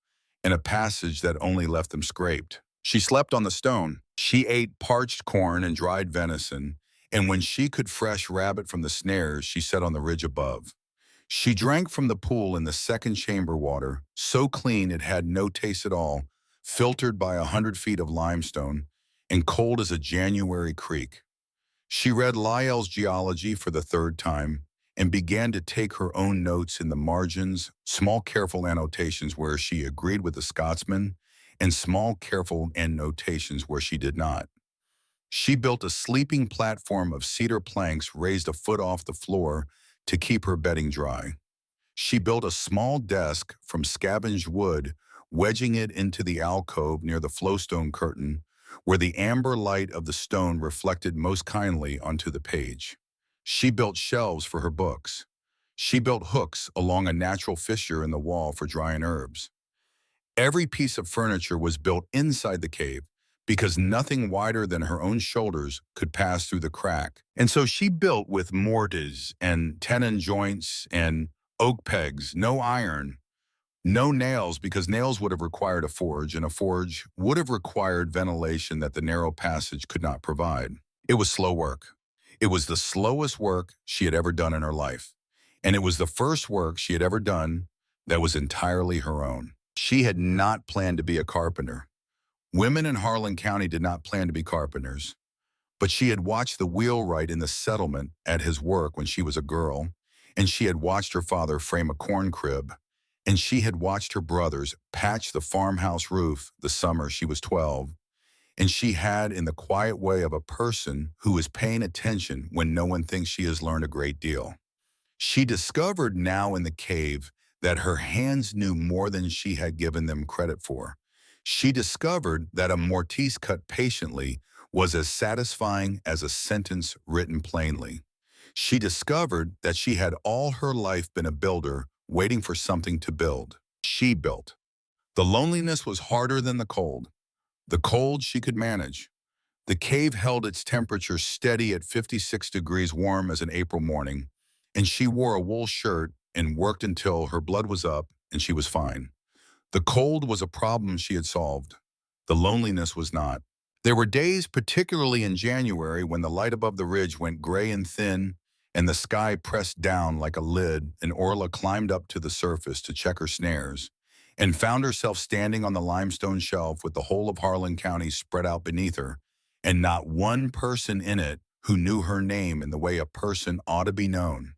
and a passage that only left them scraped. She slept on the stone. She ate parched corn and dried venison, and when she could fresh rabbit from the snares, she sat on the ridge above. She drank from the pool in the second chamber water, so clean it had no taste at all, filtered by 100 feet of limestone, and cold as a January creek. She read Lyell's geology for the 3rd time and began to take her own notes in the margins, small careful annotations where she agreed with the Scotsman, and small careful annotations where she did not. She built a sleeping platform of cedar planks raised a foot off the floor to keep her bedding dry. She built a small desk from scavenged wood, wedging it into the alcove near the flowstone curtain, where the amber light of the stone reflected most kindly onto the page. She built shelves for her books. She built hooks along a natural fissure in the wall for drying herbs. Every piece of furniture was built inside the cave because nothing wider than her own shoulders could pass through the crack. And so she built with mortise and tenon joints and oak pegs, no iron, no nails because nails would have required a forge, and a forge would have required ventilation that the narrow passage could not provide. It was slow work. It was the slowest work she had ever done in her life. And it was the first work she had ever done that was entirely her own. She had not planned to be a carpenter. Women in Harlan County did not plan to be carpenters. But she had watched the wheelwright in the settlement at his work when she was a girl, and she had watched her father frame a corn crib, and she had watched her brothers patch the farmhouse roof the summer she was 12, and she had, in the quiet way of a person who is paying attention when no one thinks she has learned a great deal. She discovered now in the cave that her hands knew more than she had given them credit for. She discovered that a mortise cut patiently was as satisfying as a sentence written plainly. She discovered that she had all her life been a builder waiting for something to build. She built. The loneliness was harder than the cold. The cold she could manage. The cave held its temperature steady at 56 degrees warm as an April morning, and she wore a wool shirt and worked until her blood was up and she was fine. The cold was a problem she had solved. The loneliness was not. There were days, particularly in January, when the light above the ridge went gray and thin and the sky pressed down like a lid, and Orla climbed up to the surface to check her snares and found herself standing on the limestone shelf with the whole of Harlan County spread out beneath her, and not one person in it who knew her name in the way a person ought to be known.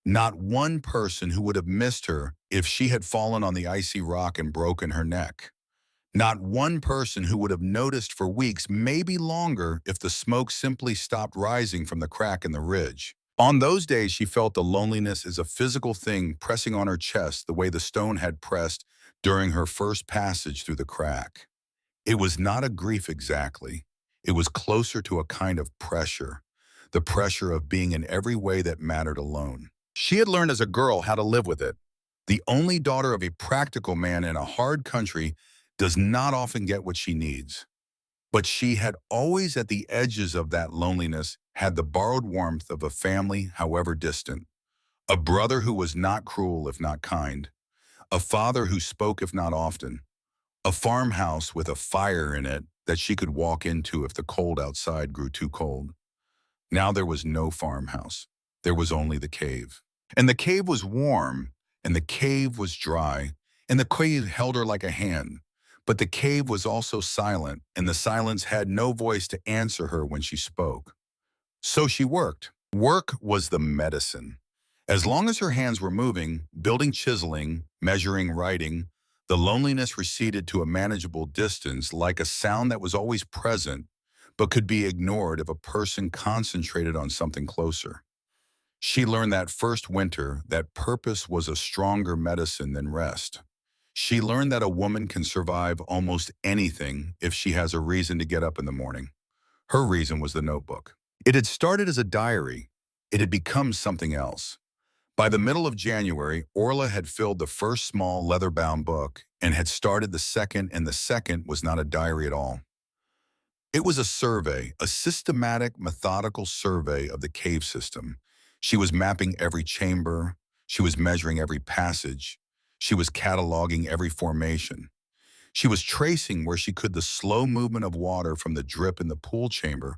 Not one person who would have missed her if she had fallen on the icy rock and broken her neck. Not one person who would have noticed for weeks, maybe longer, if the smoke simply stopped rising from the crack in the ridge. On those days, she felt the loneliness as a physical thing pressing on her chest the way the stone had pressed during her first passage through the crack. It was not a grief exactly. It was closer to a kind of pressure, the pressure of being in every way that mattered alone. She had learned as a girl how to live with it. The only daughter of a practical man in a hard country does not often get what she needs. But she had always at the edges of that loneliness had the borrowed warmth of a family, however distant. A brother who was not cruel if not kind. A father who spoke if not often. A farmhouse with a fire in it that she could walk into if the cold outside grew too cold. Now there was no farmhouse. There was only the cave. And the cave was warm, and the cave was dry, and the cave held her like a hand. But the cave was also silent, and the silence had no voice to answer her when she spoke. So she worked. Work was the medicine. As long as her hands were moving, building, chiseling, measuring, writing, the loneliness receded to a manageable distance, like a sound that was always present, but could be ignored if a person concentrated on something closer. She learned that first winter that purpose was a stronger medicine than rest. She learned that a woman can survive almost anything if she has a reason to get up in the morning. Her reason was the notebook. It had started as a diary. It had become something else. By the middle of January, Orla had filled the first small leather-bound book and had started the second, and the second was not a diary at all. It was a survey, a systematic, methodical survey of the cave system. She was mapping every chamber. She was measuring every passage. She was cataloging every formation. She was tracing where she could the slow movement of water from the drip in the pool chamber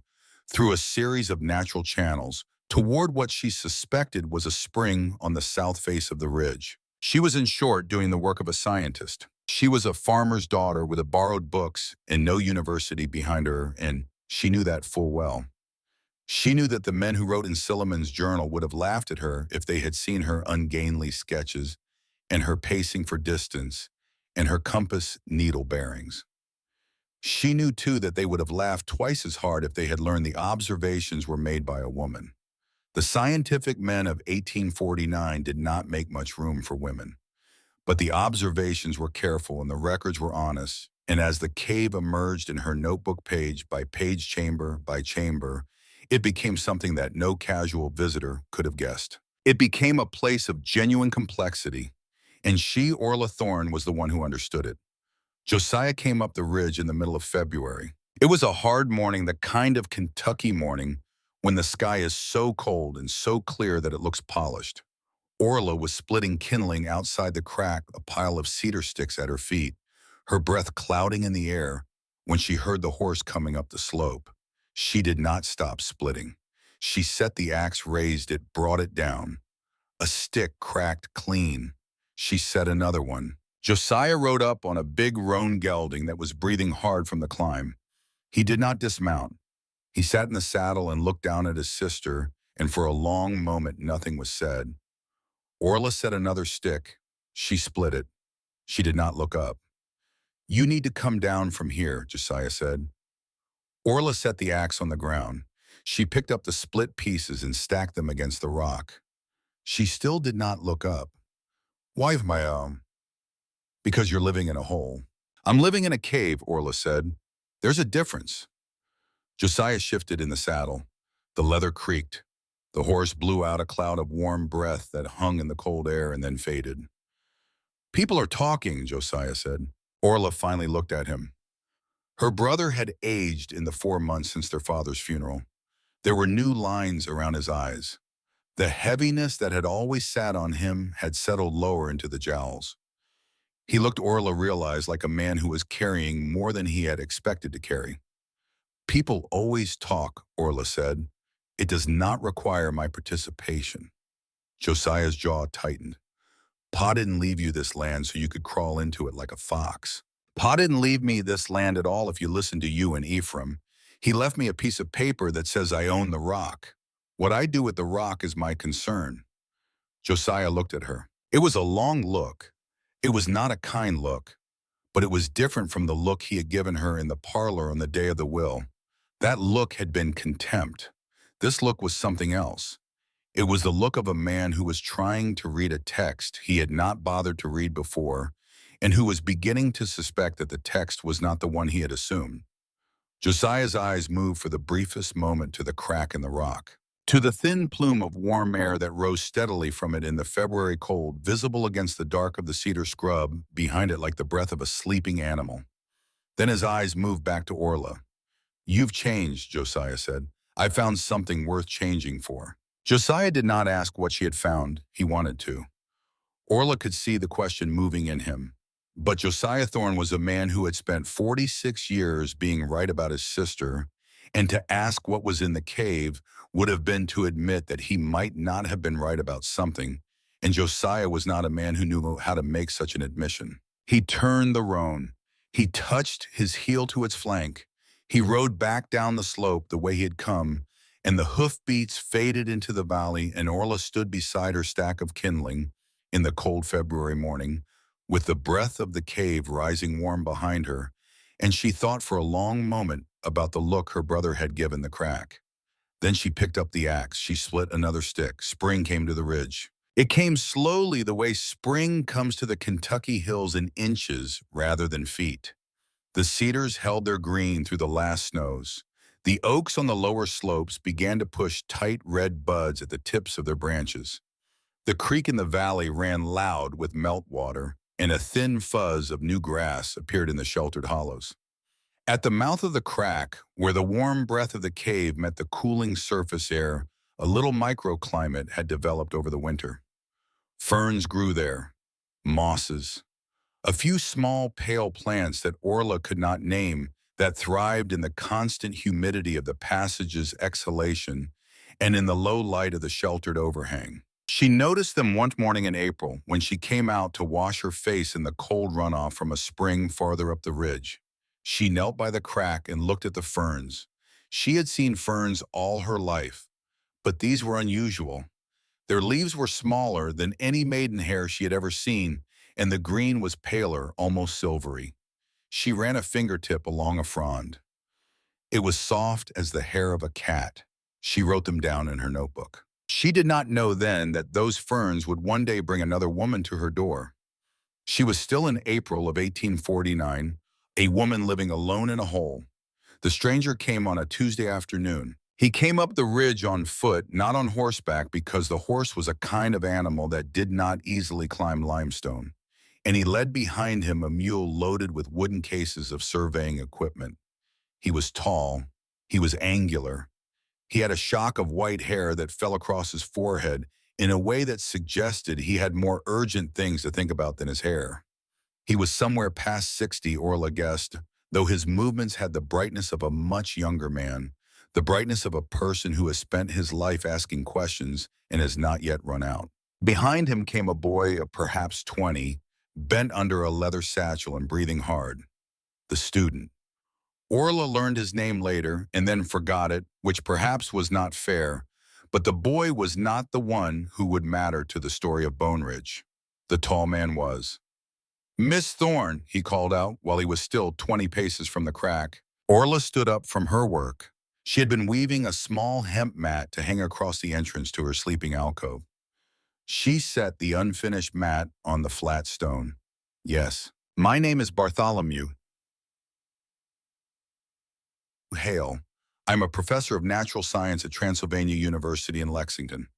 through a series of natural channels toward what she suspected was a spring on the south face of the ridge. She was, in short, doing the work of a scientist. She was a farmer's daughter with a borrowed books and no university behind her, and she knew that full well. She knew that the men who wrote in Silliman's journal would have laughed at her if they had seen her ungainly sketches and her pacing for distance and her compass needle bearings. She knew, too, that they would have laughed twice as hard if they had learned the observations were made by a woman. The scientific men of 1849 did not make much room for women. But the observations were careful and the records were honest, and as the cave emerged in her notebook page by page, chamber by chamber, it became something that no casual visitor could have guessed. It became a place of genuine complexity, and she, Orla Thorne, was the one who understood it. Josiah came up the ridge in the middle of February. It was a hard morning, the kind of Kentucky morning when the sky is so cold and so clear that it looks polished. Orla was splitting kindling outside the crack, a pile of cedar sticks at her feet, her breath clouding in the air when she heard the horse coming up the slope. She did not stop splitting. She set the axe, raised it, brought it down. A stick cracked clean. She set another one. Josiah rode up on a big roan gelding that was breathing hard from the climb. He did not dismount. He sat in the saddle and looked down at his sister, and for a long moment nothing was said. Orla set another stick. She split it. She did not look up. "You need to come down from here," Josiah said. Orla set the axe on the ground. She picked up the split pieces and stacked them against the rock. She still did not look up. "Why, because you're living in a hole." "I'm living in a cave," Orla said. "There's a difference." Josiah shifted in the saddle. The leather creaked. The horse blew out a cloud of warm breath that hung in the cold air and then faded. "People are talking," Josiah said. Orla finally looked at him. Her brother had aged in the 4 months since their father's funeral. There were new lines around his eyes. The heaviness that had always sat on him had settled lower into the jowls. He looked, Orla realized, like a man who was carrying more than he had expected to carry. "People always talk," Orla said. "It does not require my participation." Josiah's jaw tightened. "Pa didn't leave you this land so you could crawl into it like a fox. Pa didn't leave me this land at all if you listen to you and Ephraim. He left me a piece of paper that says I own the rock. What I do with the rock is my concern." Josiah looked at her. It was a long look. It was not a kind look, but it was different from the look he had given her in the parlor on the day of the will. That look had been contempt. This look was something else. It was the look of a man who was trying to read a text he had not bothered to read before, and who was beginning to suspect that the text was not the one he had assumed. Josiah's eyes moved for the briefest moment to the crack in the rock, to the thin plume of warm air that rose steadily from it in the February cold, visible against the dark of the cedar scrub behind it like the breath of a sleeping animal. Then his eyes moved back to Orla. "You've changed," Josiah said. "I found something worth changing for." Josiah did not ask what she had found. He wanted to. Orla could see the question moving in him. But Josiah Thorne was a man who had spent 46 years being right about his sister, and to ask what was in the cave would have been to admit that he might not have been right about something, and Josiah was not a man who knew how to make such an admission. He turned the roan. He touched his heel to its flank. He rode back down the slope the way he had come, and the hoofbeats faded into the valley, and Orla stood beside her stack of kindling in the cold February morning, with the breath of the cave rising warm behind her, and she thought for a long moment about the look her brother had given the crack. Then she picked up the axe. She split another stick. Spring came to the ridge. It came slowly, the way spring comes to the Kentucky hills, in inches rather than feet. The cedars held their green through the last snows. The oaks on the lower slopes began to push tight red buds at the tips of their branches. The creek in the valley ran loud with meltwater, and a thin fuzz of new grass appeared in the sheltered hollows. At the mouth of the crack, where the warm breath of the cave met the cooling surface air, a little microclimate had developed over the winter. Ferns grew there, mosses, a few small pale plants that Orla could not name that thrived in the constant humidity of the passage's exhalation and in the low light of the sheltered overhang. She noticed them one morning in April when she came out to wash her face in the cold runoff from a spring farther up the ridge. She knelt by the crack and looked at the ferns. She had seen ferns all her life, but these were unusual. Their leaves were smaller than any maidenhair she had ever seen, and the green was paler, almost silvery. She ran a fingertip along a frond. It was soft as the hair of a cat. She wrote them down in her notebook. She did not know then that those ferns would one day bring another woman to her door. She was still in April of 1849, a woman living alone in a hole. The stranger came on a Tuesday afternoon. He came up the ridge on foot, not on horseback, because the horse was a kind of animal that did not easily climb limestone. And he led behind him a mule loaded with wooden cases of surveying equipment. He was tall. He was angular. He had a shock of white hair that fell across his forehead in a way that suggested he had more urgent things to think about than his hair. He was somewhere past 60, Orla guessed, though his movements had the brightness of a much younger man, the brightness of a person who has spent his life asking questions and has not yet run out. Behind him came a boy of perhaps 20, bent under a leather satchel and breathing hard. The student. Orla learned his name later and then forgot it, which perhaps was not fair, but the boy was not the one who would matter to the story of Bone Ridge. The tall man was. "Miss Thorne," he called out while he was still 20 paces from the crack. Orla stood up from her work. She had been weaving a small hemp mat to hang across the entrance to her sleeping alcove. She set the unfinished mat on the flat stone. "Yes, my name is Bartholomew Hale. I'm a professor of natural science at Transylvania University in Lexington."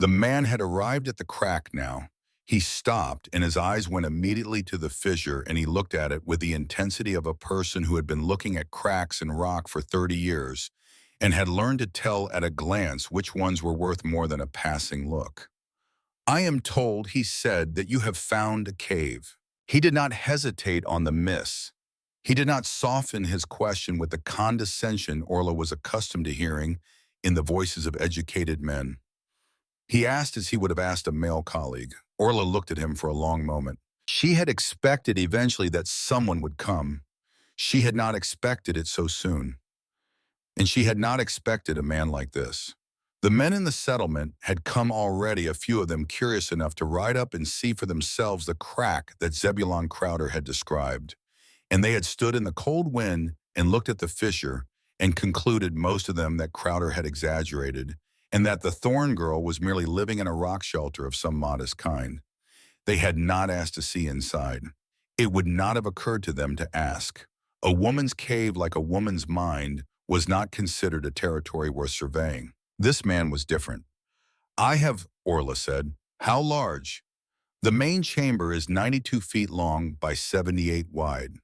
The man had arrived at the crack now. He stopped, and his eyes went immediately to the fissure, and he looked at it with the intensity of a person who had been looking at cracks in rock for 30 years and had learned to tell at a glance which ones were worth more than a passing look. "I am told," he said, "that you have found a cave." He did not hesitate on the miss. He did not soften his question with the condescension Orla was accustomed to hearing in the voices of educated men. He asked as he would have asked a male colleague. Orla looked at him for a long moment. She had expected eventually that someone would come. She had not expected it so soon. And she had not expected a man like this. The men in the settlement had come already, a few of them curious enough to ride up and see for themselves the crack that Zebulon Crowder had described. And they had stood in the cold wind and looked at the fissure and concluded, most of them, that Crowder had exaggerated and that the Thorne girl was merely living in a rock shelter of some modest kind. They had not asked to see inside. It would not have occurred to them to ask. A woman's cave, like a woman's mind, was not considered a territory worth surveying. This man was different. "I have," Orla said. "How large?" "The main chamber is 92 feet long by 78 wide.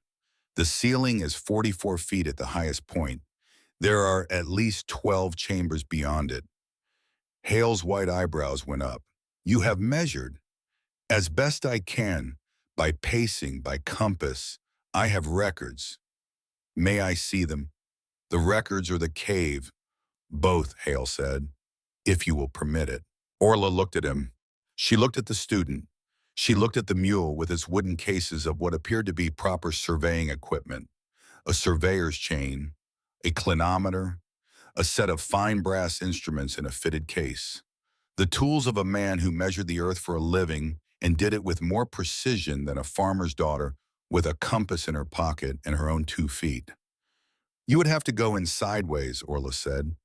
The ceiling is 44 feet at the highest point. There are at least 12 chambers beyond it." Hale's white eyebrows went up. "You have measured?" "As best I can, by pacing, by compass. I have records." "May I see them?" "The records or the cave?" "Both," Hale said, "if you will permit it." Orla looked at him. She looked at the student. She looked at the mule with its wooden cases of what appeared to be proper surveying equipment, a surveyor's chain, a clinometer, a set of fine brass instruments in a fitted case. The tools of a man who measured the earth for a living and did it with more precision than a farmer's daughter with a compass in her pocket and her own 2 feet. "You would have to go in sideways," Orla said.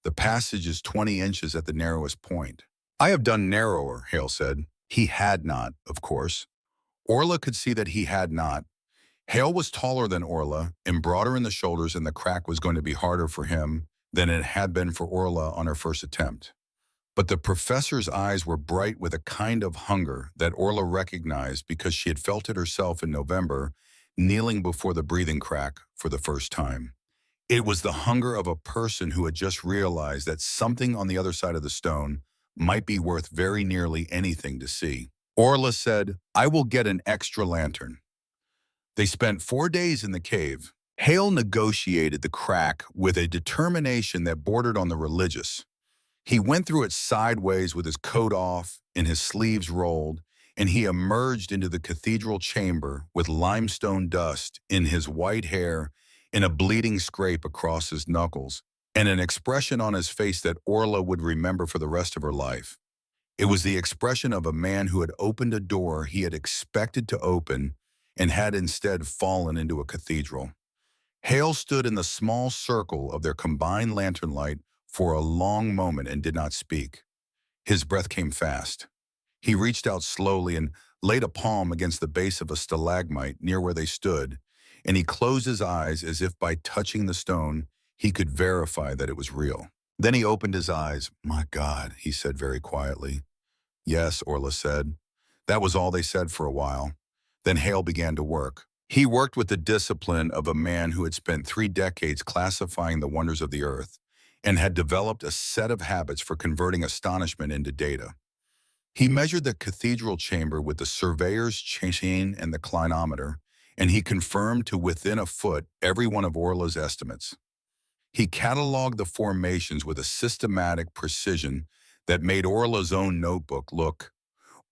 "The passage is 20 inches at the narrowest point." "I have done narrower," Hale said. He had not, of course. Orla could see that he had not. Hale was taller than Orla and broader in the shoulders, and the crack was going to be harder for him than it had been for Orla on her first attempt. But the professor's eyes were bright with a kind of hunger that Orla recognized because she had felt it herself in November, kneeling before the breathing crack for the first time. It was the hunger of a person who had just realized that something on the other side of the stone might be worth very nearly anything to see. Orla said, "I will get an extra lantern." They spent 4 days in the cave. Hale negotiated the crack with a determination that bordered on the religious. He went through it sideways with his coat off and his sleeves rolled, and he emerged into the cathedral chamber with limestone dust in his white hair and a bleeding scrape across his knuckles, and an expression on his face that Orla would remember for the rest of her life. It was the expression of a man who had opened a door he had expected to open and had instead fallen into a cathedral. Hale stood in the small circle of their combined lantern light for a long moment and did not speak. His breath came fast. He reached out slowly and laid a palm against the base of a stalagmite near where they stood, and he closed his eyes as if by touching the stone, he could verify that it was real. Then he opened his eyes. "My God," he said very quietly. "Yes," Orla said. That was all they said for a while. Then Hale began to work. He worked with the discipline of a man who had spent 3 decades classifying the wonders of the earth and had developed a set of habits for converting astonishment into data. He measured the cathedral chamber with the surveyor's chain and the clinometer, and he confirmed to within a foot every one of Orla's estimates. He cataloged the formations with a systematic precision that made Orla's own notebook look,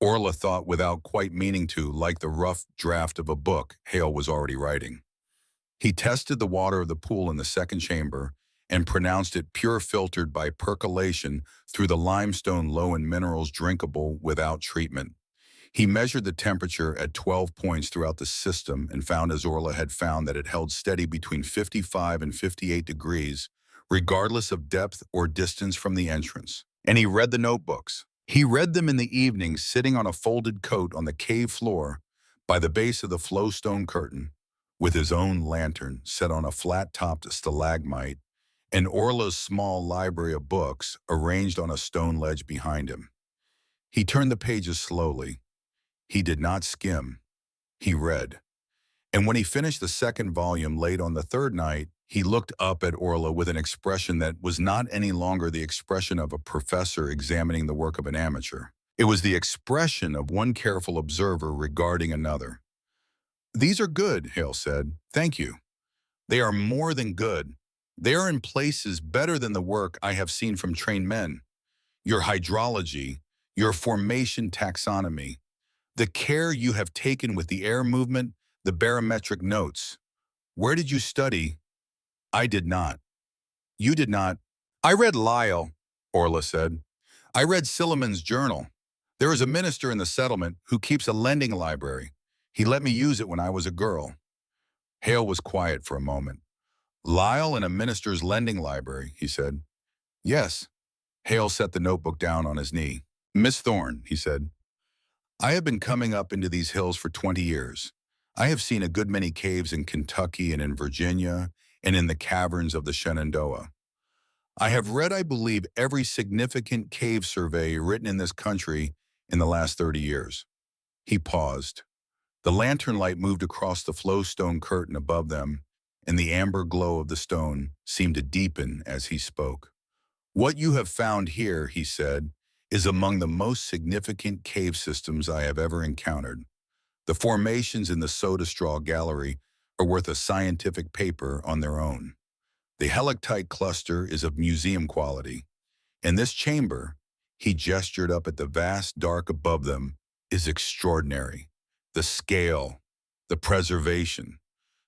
Orla thought without quite meaning to, like the rough draft of a book Hale was already writing. He tested the water of the pool in the second chamber and pronounced it pure, filtered by percolation through the limestone low in minerals, drinkable without treatment. He measured the temperature at 12 points throughout the system and found, as Orla had found, that it held steady between 55 and 58 degrees, regardless of depth or distance from the entrance. And he read the notebooks. He read them in the evening, sitting on a folded coat on the cave floor by the base of the flowstone curtain, with his own lantern set on a flat-topped stalagmite and Orla's small library of books arranged on a stone ledge behind him. He turned the pages slowly. He did not skim. He read. And when he finished the second volume late on the third night, he looked up at Orla with an expression that was not any longer the expression of a professor examining the work of an amateur. It was the expression of one careful observer regarding another. "These are good," Hale said. "Thank you. They are more than good. They are in places better than the work I have seen from trained men. Your hydrology, your formation taxonomy, the care you have taken with the air movement, the barometric notes. Where did you study?" "I did not." "You did not." "I read Lyle," Orla said. "I read Silliman's journal. There is a minister in the settlement who keeps a lending library. He let me use it when I was a girl." Hale was quiet for a moment. "Lyle and a minister's lending library," he said. "Yes." Hale set the notebook down on his knee. "Miss Thorne," he said, "I have been coming up into these hills for 20 years. I have seen a good many caves in Kentucky and in Virginia and in the caverns of the Shenandoah. I have read, I believe, every significant cave survey written in this country in the last 30 years. He paused. The lantern light moved across the flowstone curtain above them, and the amber glow of the stone seemed to deepen as he spoke. "What you have found here," he said, "is among the most significant cave systems I have ever encountered. The formations in the soda straw gallery are worth a scientific paper on their own. The helictite cluster is of museum quality. And this chamber," he gestured up at the vast dark above them, "is extraordinary. The scale, the preservation,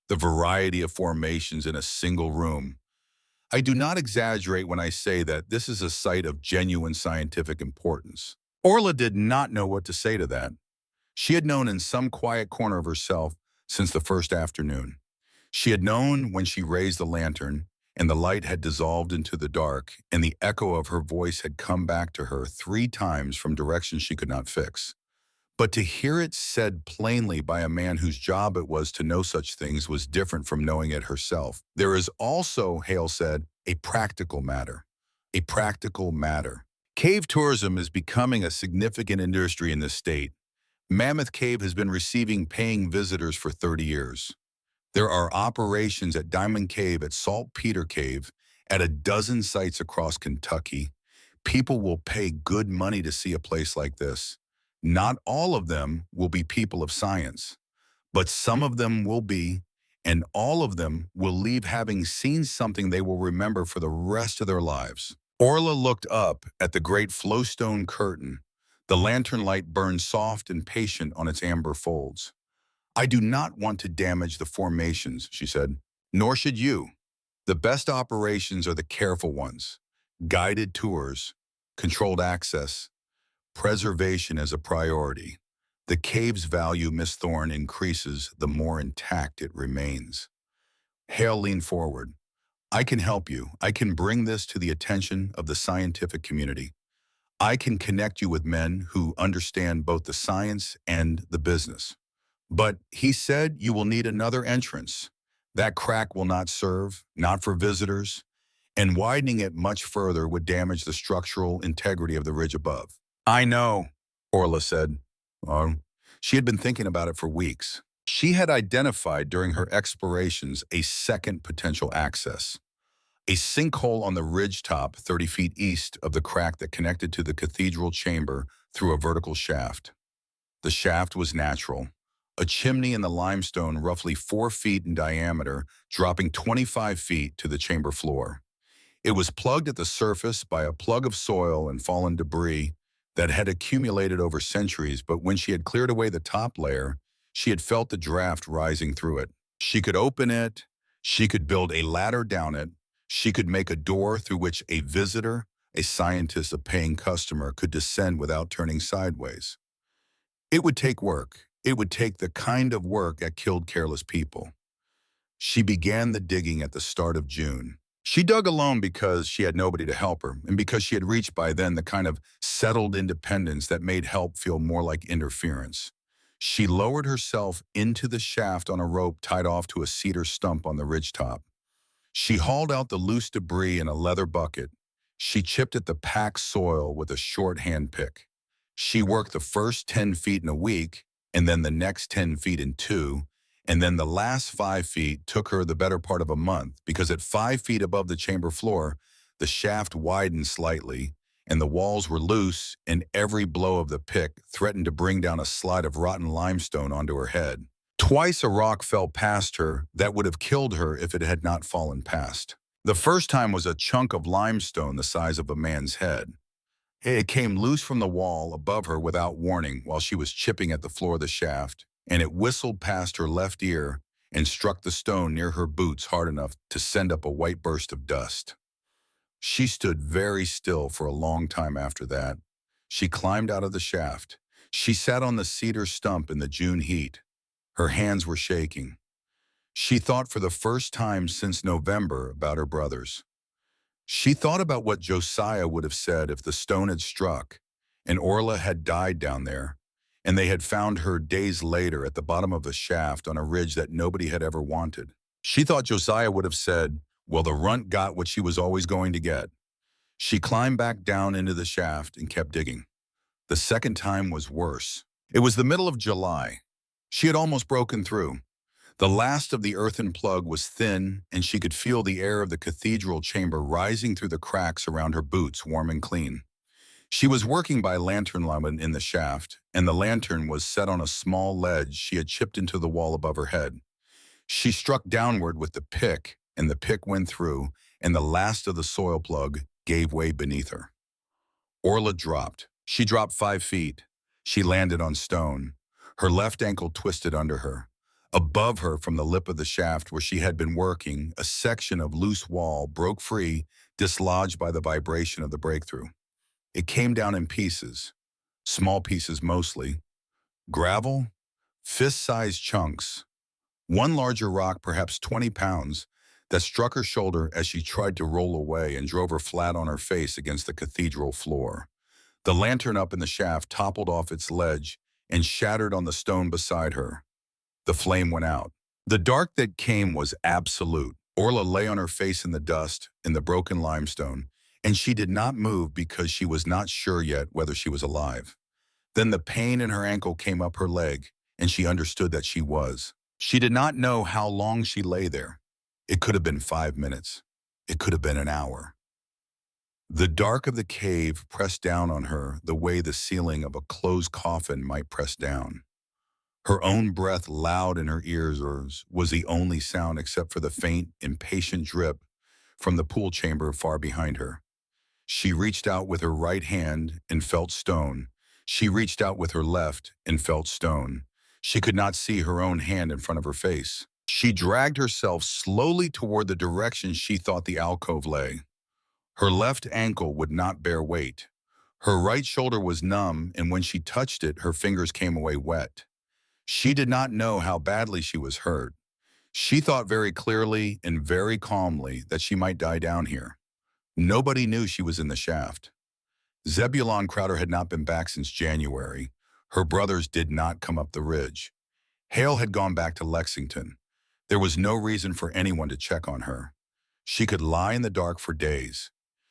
the variety of formations in a single room. I do not exaggerate when I say that this is a site of genuine scientific importance." Orla did not know what to say to that. She had known in some quiet corner of herself since the first afternoon. She had known when she raised the lantern, and the light had dissolved into the dark, and the echo of her voice had come back to her 3 times from directions she could not fix. But to hear it said plainly by a man whose job it was to know such things was different from knowing it herself. "There is also," Hale said, "a practical matter. A practical matter. Cave tourism is becoming a significant industry in this state. Mammoth Cave has been receiving paying visitors for 30 years. There are operations at Diamond Cave, at Saltpeter Cave, at a dozen sites across Kentucky. People will pay good money to see a place like this. Not all of them will be people of science, but some of them will be, and all of them will leave having seen something they will remember for the rest of their lives." Orla looked up at the great flowstone curtain. The lantern light burned soft and patient on its amber folds. "I do not want to damage the formations," she said. "Nor should you. The best operations are the careful ones. Guided tours, controlled access, preservation as a priority. The cave's value, Miss Thorne, increases the more intact it remains. Hale leaned forward. I can help you. I can bring this to the attention of the scientific community. I can connect you with men who understand both the science and the business. But he said you will need another entrance. That crack will not serve, not for visitors, and widening it much further would damage the structural integrity of the ridge above. I know, Orla said. Oh, she had been thinking about it for weeks. She had identified during her explorations a second potential access, a sinkhole on the ridge top 30 feet east of the crack that connected to the cathedral chamber through a vertical shaft. The shaft was natural, a chimney in the limestone roughly 4 feet in diameter, dropping 25 feet to the chamber floor. It was plugged at the surface by a plug of soil and fallen debris that had accumulated over centuries, but when she had cleared away the top layer, she had felt the draft rising through it. She could open it, she could build a ladder down it, she could make a door through which a visitor, a scientist, a paying customer could descend without turning sideways. It would take work. It would take the kind of work that killed careless people. She began the digging at the start of June. She dug alone because she had nobody to help her, and because she had reached by then the kind of settled independence that made help feel more like interference. She lowered herself into the shaft on a rope tied off to a cedar stump on the ridgetop. She hauled out the loose debris in a leather bucket. She chipped at the packed soil with a short hand pick. She worked the first 10 feet in a week, and then the next 10 feet in 2, and then the last 5 feet took her the better part of a month because at 5 feet above the chamber floor, the shaft widened slightly, and the walls were loose, and every blow of the pick threatened to bring down a slide of rotten limestone onto her head. Twice a rock fell past her that would have killed her if it had not fallen past. The first time was a chunk of limestone the size of a man's head. It came loose from the wall above her without warning while she was chipping at the floor of the shaft, and it whistled past her left ear and struck the stone near her boots hard enough to send up a white burst of dust. She stood very still for a long time after that. She climbed out of the shaft. She sat on the cedar stump in the June heat. Her hands were shaking. She thought for the first time since November about her brothers. She thought about what Josiah would have said if the stone had struck, and Orla had died down there, and they had found her days later at the bottom of a shaft on a ridge that nobody had ever wanted. She thought Josiah would have said, well, the runt got what she was always going to get. She climbed back down into the shaft and kept digging. The second time was worse. It was the middle of July. She had almost broken through. The last of the earthen plug was thin, and she could feel the air of the cathedral chamber rising through the cracks around her boots, warm and clean. She was working by lantern light in the shaft, and the lantern was set on a small ledge she had chipped into the wall above her head. She struck downward with the pick, and the pick went through, and the last of the soil plug gave way beneath her. Orla dropped. She dropped 5 feet. She landed on stone. Her left ankle twisted under her. Above her, from the lip of the shaft where she had been working, a section of loose wall broke free, dislodged by the vibration of the breakthrough. It came down in pieces, small pieces mostly. Gravel, fist-sized chunks. One larger rock, perhaps 20 pounds, that struck her shoulder as she tried to roll away and drove her flat on her face against the cathedral floor. The lantern up in the shaft toppled off its ledge and shattered on the stone beside her. The flame went out. The dark that came was absolute. Orla lay on her face in the dust, in the broken limestone, and she did not move because she was not sure yet whether she was alive. Then the pain in her ankle came up her leg, and she understood that she was. She did not know how long she lay there. It could have been 5 minutes. It could have been an hour. The dark of the cave pressed down on her the way the ceiling of a closed coffin might press down. Her own breath, loud in her ears, was the only sound except for the faint, impatient drip from the pool chamber far behind her. She reached out with her right hand and felt stone. She reached out with her left and felt stone. She could not see her own hand in front of her face. She dragged herself slowly toward the direction she thought the alcove lay. Her left ankle would not bear weight. Her right shoulder was numb, and when she touched it, her fingers came away wet. She did not know how badly she was hurt. She thought very clearly and very calmly that she might die down here. Nobody knew she was in the shaft. Zebulon Crowder had not been back since January. Her brothers did not come up the ridge. Hale had gone back to Lexington. There was no reason for anyone to check on her. She could lie in the dark for days.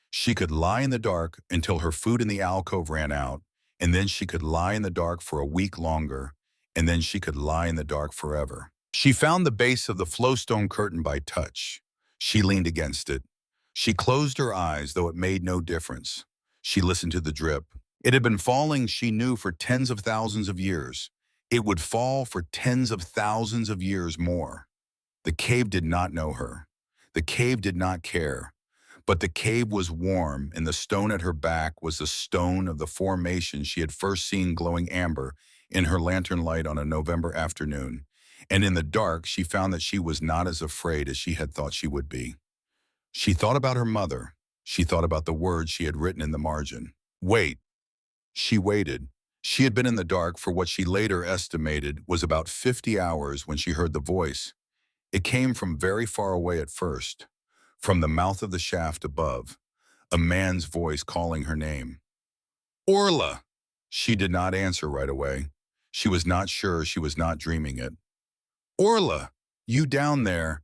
She could lie in the dark until her food in the alcove ran out, and then she could lie in the dark for a week longer, and then she could lie in the dark forever. She found the base of the flowstone curtain by touch. She leaned against it. She closed her eyes, though it made no difference. She listened to the drip. It had been falling, she knew, for tens of thousands of years. It would fall for tens of thousands of years more. The cave did not know her. The cave did not care. But the cave was warm, and the stone at her back was the stone of the formation she had first seen glowing amber in her lantern light on a November afternoon. And in the dark, she found that she was not as afraid as she had thought she would be. She thought about her mother. She thought about the words she had written in the margin. Wait. She waited. She had been in the dark for what she later estimated was about 50 hours when she heard the voice. It came from very far away at first, from the mouth of the shaft above, a man's voice calling her name. Orla! She did not answer right away. She was not sure she was not dreaming it. Orla! You down there!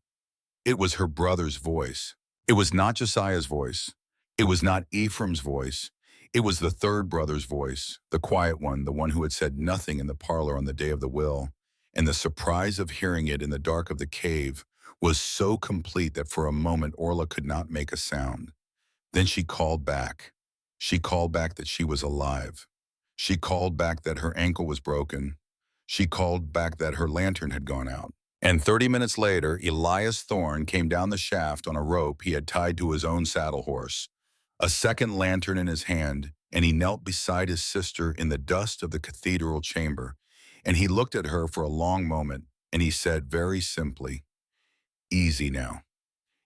It was her brother's voice. It was not Josiah's voice. It was not Ephraim's voice. It was the third brother's voice, the quiet one, the one who had said nothing in the parlor on the day of the will. And the surprise of hearing it in the dark of the cave was so complete that for a moment Orla could not make a sound. Then she called back. She called back that she was alive. She called back that her ankle was broken. She called back that her lantern had gone out. And 30 minutes later, Elias Thorne came down the shaft on a rope he had tied to his own saddle horse, a second lantern in his hand, and he knelt beside his sister in the dust of the cathedral chamber. And he looked at her for a long moment, and he said very simply, "Easy now."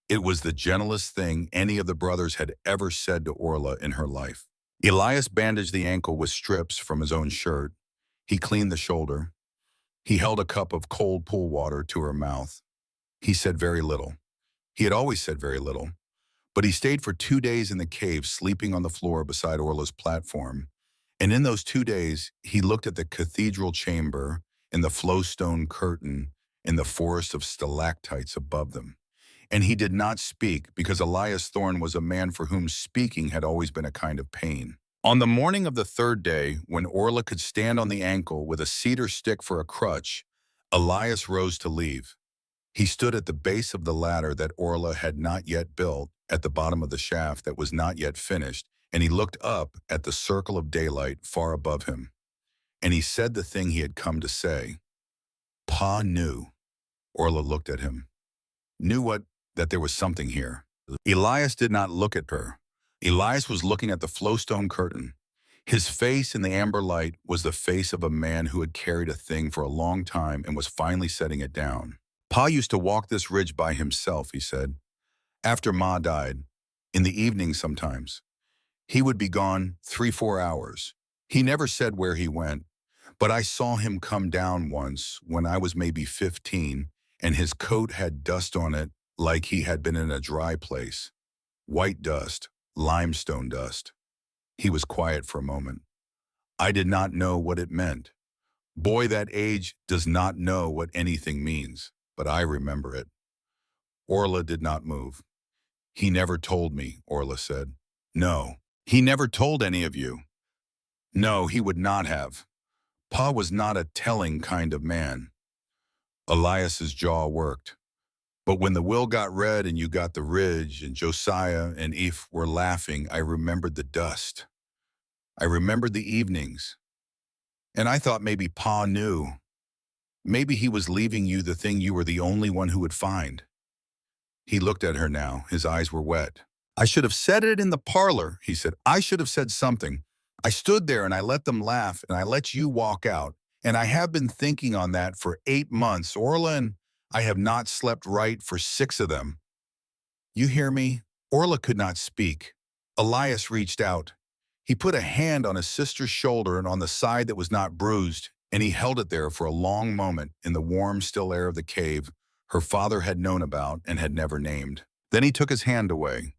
It was the gentlest thing any of the brothers had ever said to Orla in her life. Elias bandaged the ankle with strips from his own shirt. He cleaned the shoulder. He held a cup of cold pool water to her mouth. He said very little. He had always said very little. But he stayed for 2 days in the cave, sleeping on the floor beside Orla's platform. And in those 2 days, he looked at the cathedral chamber and the flowstone curtain and the forest of stalactites above them. And he did not speak because Elias Thorne was a man for whom speaking had always been a kind of pain. On the morning of the third day, when Orla could stand on the ankle with a cedar stick for a crutch, Elias rose to leave. He stood at the base of the ladder that Orla had not yet built, at the bottom of the shaft that was not yet finished, and he looked up at the circle of daylight far above him. And he said the thing he had come to say. Pa knew. Orla looked at him. Knew what? That there was something here. Elias did not look at her. Elias was looking at the flowstone curtain. His face in the amber light was the face of a man who had carried a thing for a long time and was finally setting it down. Pa used to walk this ridge by himself, he said. After Ma died, in the evening sometimes. He would be gone 3-4 hours. He never said where he went, but I saw him come down once when I was maybe 15, and his coat had dust on it like he had been in a dry place. White dust, limestone dust. He was quiet for a moment. I did not know what it meant. Boy that age does not know what anything means, but I remember it. Orla did not move. He never told me, Orla said. No, he never told any of you. No, he would not have. Pa was not a telling kind of man. Elias's jaw worked. But when the will got read and you got the ridge and Josiah and Eve were laughing, I remembered the dust. I remembered the evenings. And I thought maybe Pa knew. Maybe he was leaving you the thing you were the only one who would find. He looked at her now. His eyes were wet. I should have said it in the parlor, he said. I should have said something. I stood there and I let them laugh and I let you walk out. And I have been thinking on that for 8 months, Orla, and I have not slept right for 6 of them. You hear me? Orla could not speak. Elias reached out. He put a hand on his sister's shoulder and on the side that was not bruised, and he held it there for a long moment in the warm, still air of the cave her father had known about and had never named. Then he took his hand away.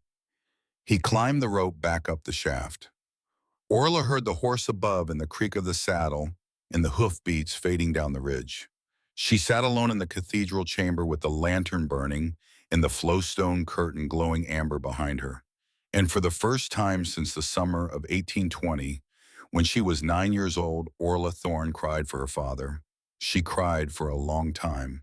He climbed the rope back up the shaft. Orla heard the horse above and the creak of the saddle and the hoofbeats fading down the ridge. She sat alone in the cathedral chamber with the lantern burning and the flowstone curtain glowing amber behind her. And for the first time since the summer of 1820, when she was 9 years old, Orla Thorne cried for her father. She cried for a long time.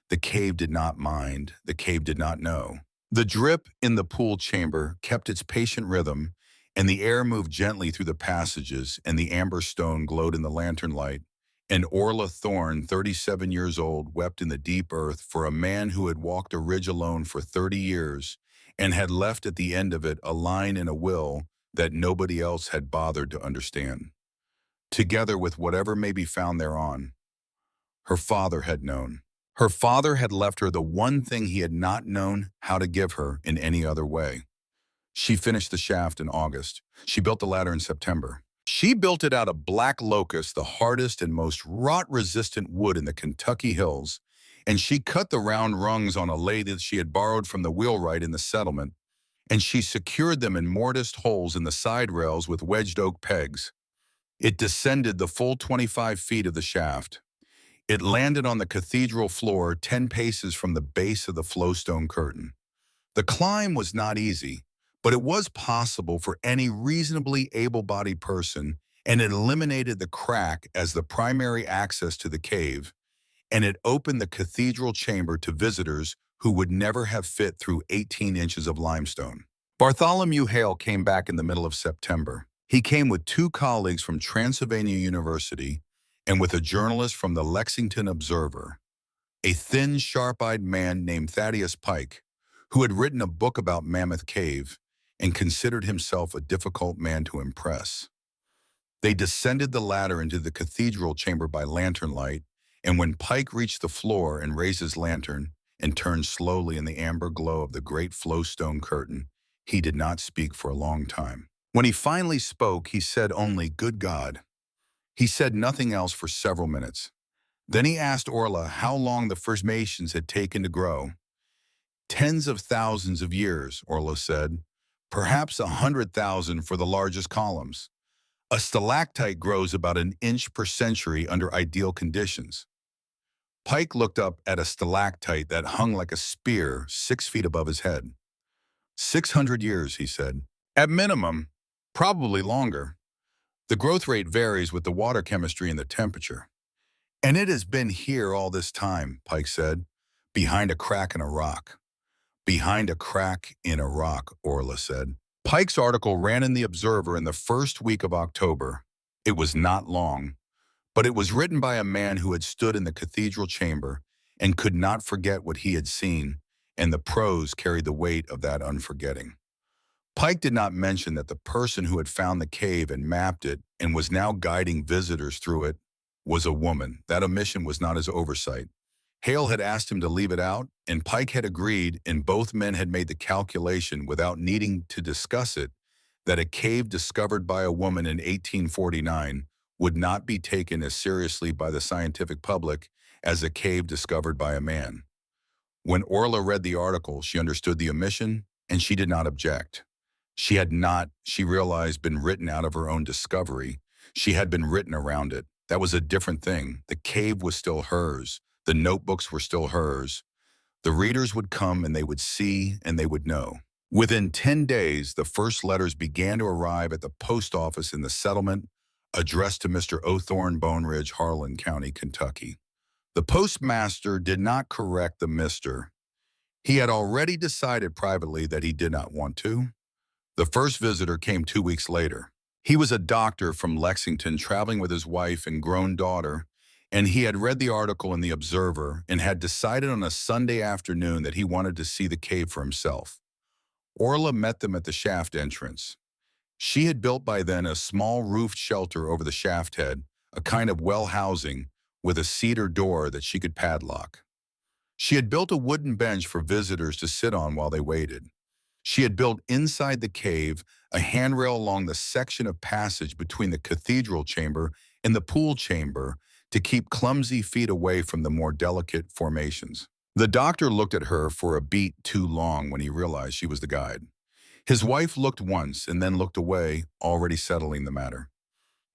The cave did not mind. The cave did not know. The drip in the pool chamber kept its patient rhythm, and the air moved gently through the passages, and the amber stone glowed in the lantern light. And Orla Thorne, 37 years old, wept in the deep earth for a man who had walked a ridge alone for 30 years and had left at the end of it a line in a will that nobody else had bothered to understand. Together with whatever may be found thereon, her father had known. Her father had left her the one thing he had not known how to give her in any other way. She finished the shaft in August. She built the ladder in September. She built it out of black locust, the hardest and most rot-resistant wood in the Kentucky hills, and she cut the round rungs on a lathe that she had borrowed from the wheelwright in the settlement, and she secured them in mortised holes in the side rails with wedged oak pegs. It descended the full 25 feet of the shaft. It landed on the cathedral floor 10 paces from the base of the flowstone curtain. The climb was not easy, but it was possible for any reasonably able-bodied person, and it eliminated the crack as the primary access to the cave, and it opened the cathedral chamber to visitors who would never have fit through 18 inches of limestone. Bartholomew Hale came back in the middle of September. He came with 2 colleagues from Transylvania University and with a journalist from the Lexington Observer, a thin, sharp-eyed man named Thaddeus Pike, who had written a book about Mammoth Cave and considered himself a difficult man to impress. They descended the ladder into the cathedral chamber by lantern light, and when Pike reached the floor and raised his lantern and turned slowly in the amber glow of the great flowstone curtain, he did not speak for a long time. When he finally spoke, he said only, "Good God." He said nothing else for several minutes. Then he asked Orla how long the first masons had taken to grow. "Tens of thousands of years," Orla said. "Perhaps 100,000 for the largest columns. A stalactite grows about an inch per century under ideal conditions." Pike looked up at a stalactite that hung like a spear 6 feet above his head. 600 years, he said. "At minimum, probably longer. The growth rate varies with the water chemistry and the temperature." "And it has been here all this time," Pike said, "behind a crack in a rock." "Behind a crack in a rock," Orla said. Pike's article ran in the Observer in the first week of October. It was not long, but it was written by a man who had stood in the cathedral chamber and could not forget what he had seen, and the prose carried the weight of that unforgetting. Pike did not mention that the person who had found the cave and mapped it and was now guiding visitors through it was a woman. That omission was not his oversight. Hale had asked him to leave it out, and Pike had agreed, and both men had made the calculation without needing to discuss it, that a cave discovered by a woman in 1849 would not be taken as seriously by the scientific public as a cave discovered by a man. When Orla read the article, she understood the omission, and she did not object. She had not, she realized, been written out of her own discovery. She had been written around it. That was a different thing. The cave was still hers. The notebooks were still hers. The readers would come and they would see and they would know. Within 10 days, the first letters began to arrive at the post office in the settlement, addressed to Mr. Othorne, Bone Ridge, Harlan County, Kentucky. The postmaster did not correct the Mr. He had already decided privately that he did not want to. The first visitor came 2 weeks later. He was a doctor from Lexington traveling with his wife and grown daughter, and he had read the article in the Observer and had decided on a Sunday afternoon that he wanted to see the cave for himself. Orla met them at the shaft entrance. She had built by then a small roofed shelter over the shaft head, a kind of well housing with a cedar door that she could padlock. She had built a wooden bench for visitors to sit on while they waited. She had built inside the cave a handrail along the section of passage between the cathedral chamber and the pool chamber to keep clumsy feet away from the more delicate formations. The doctor looked at her for a beat too long when he realized she was the guide. His wife looked once and then looked away, already settling the matter.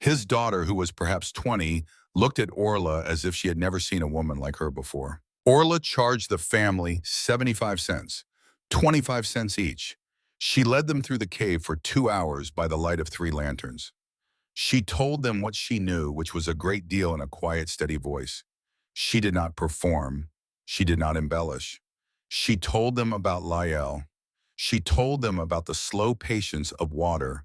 His daughter, who was perhaps 20, looked at Orla as if she had never seen a woman like her before. Orla charged the family 75 cents, 25 cents each. She led them through the cave for 2 hours by the light of 3 lanterns. She told them what she knew, which was a great deal in a quiet, steady voice. She did not perform. She did not embellish. She told them about Lyell. She told them about the slow patience of water.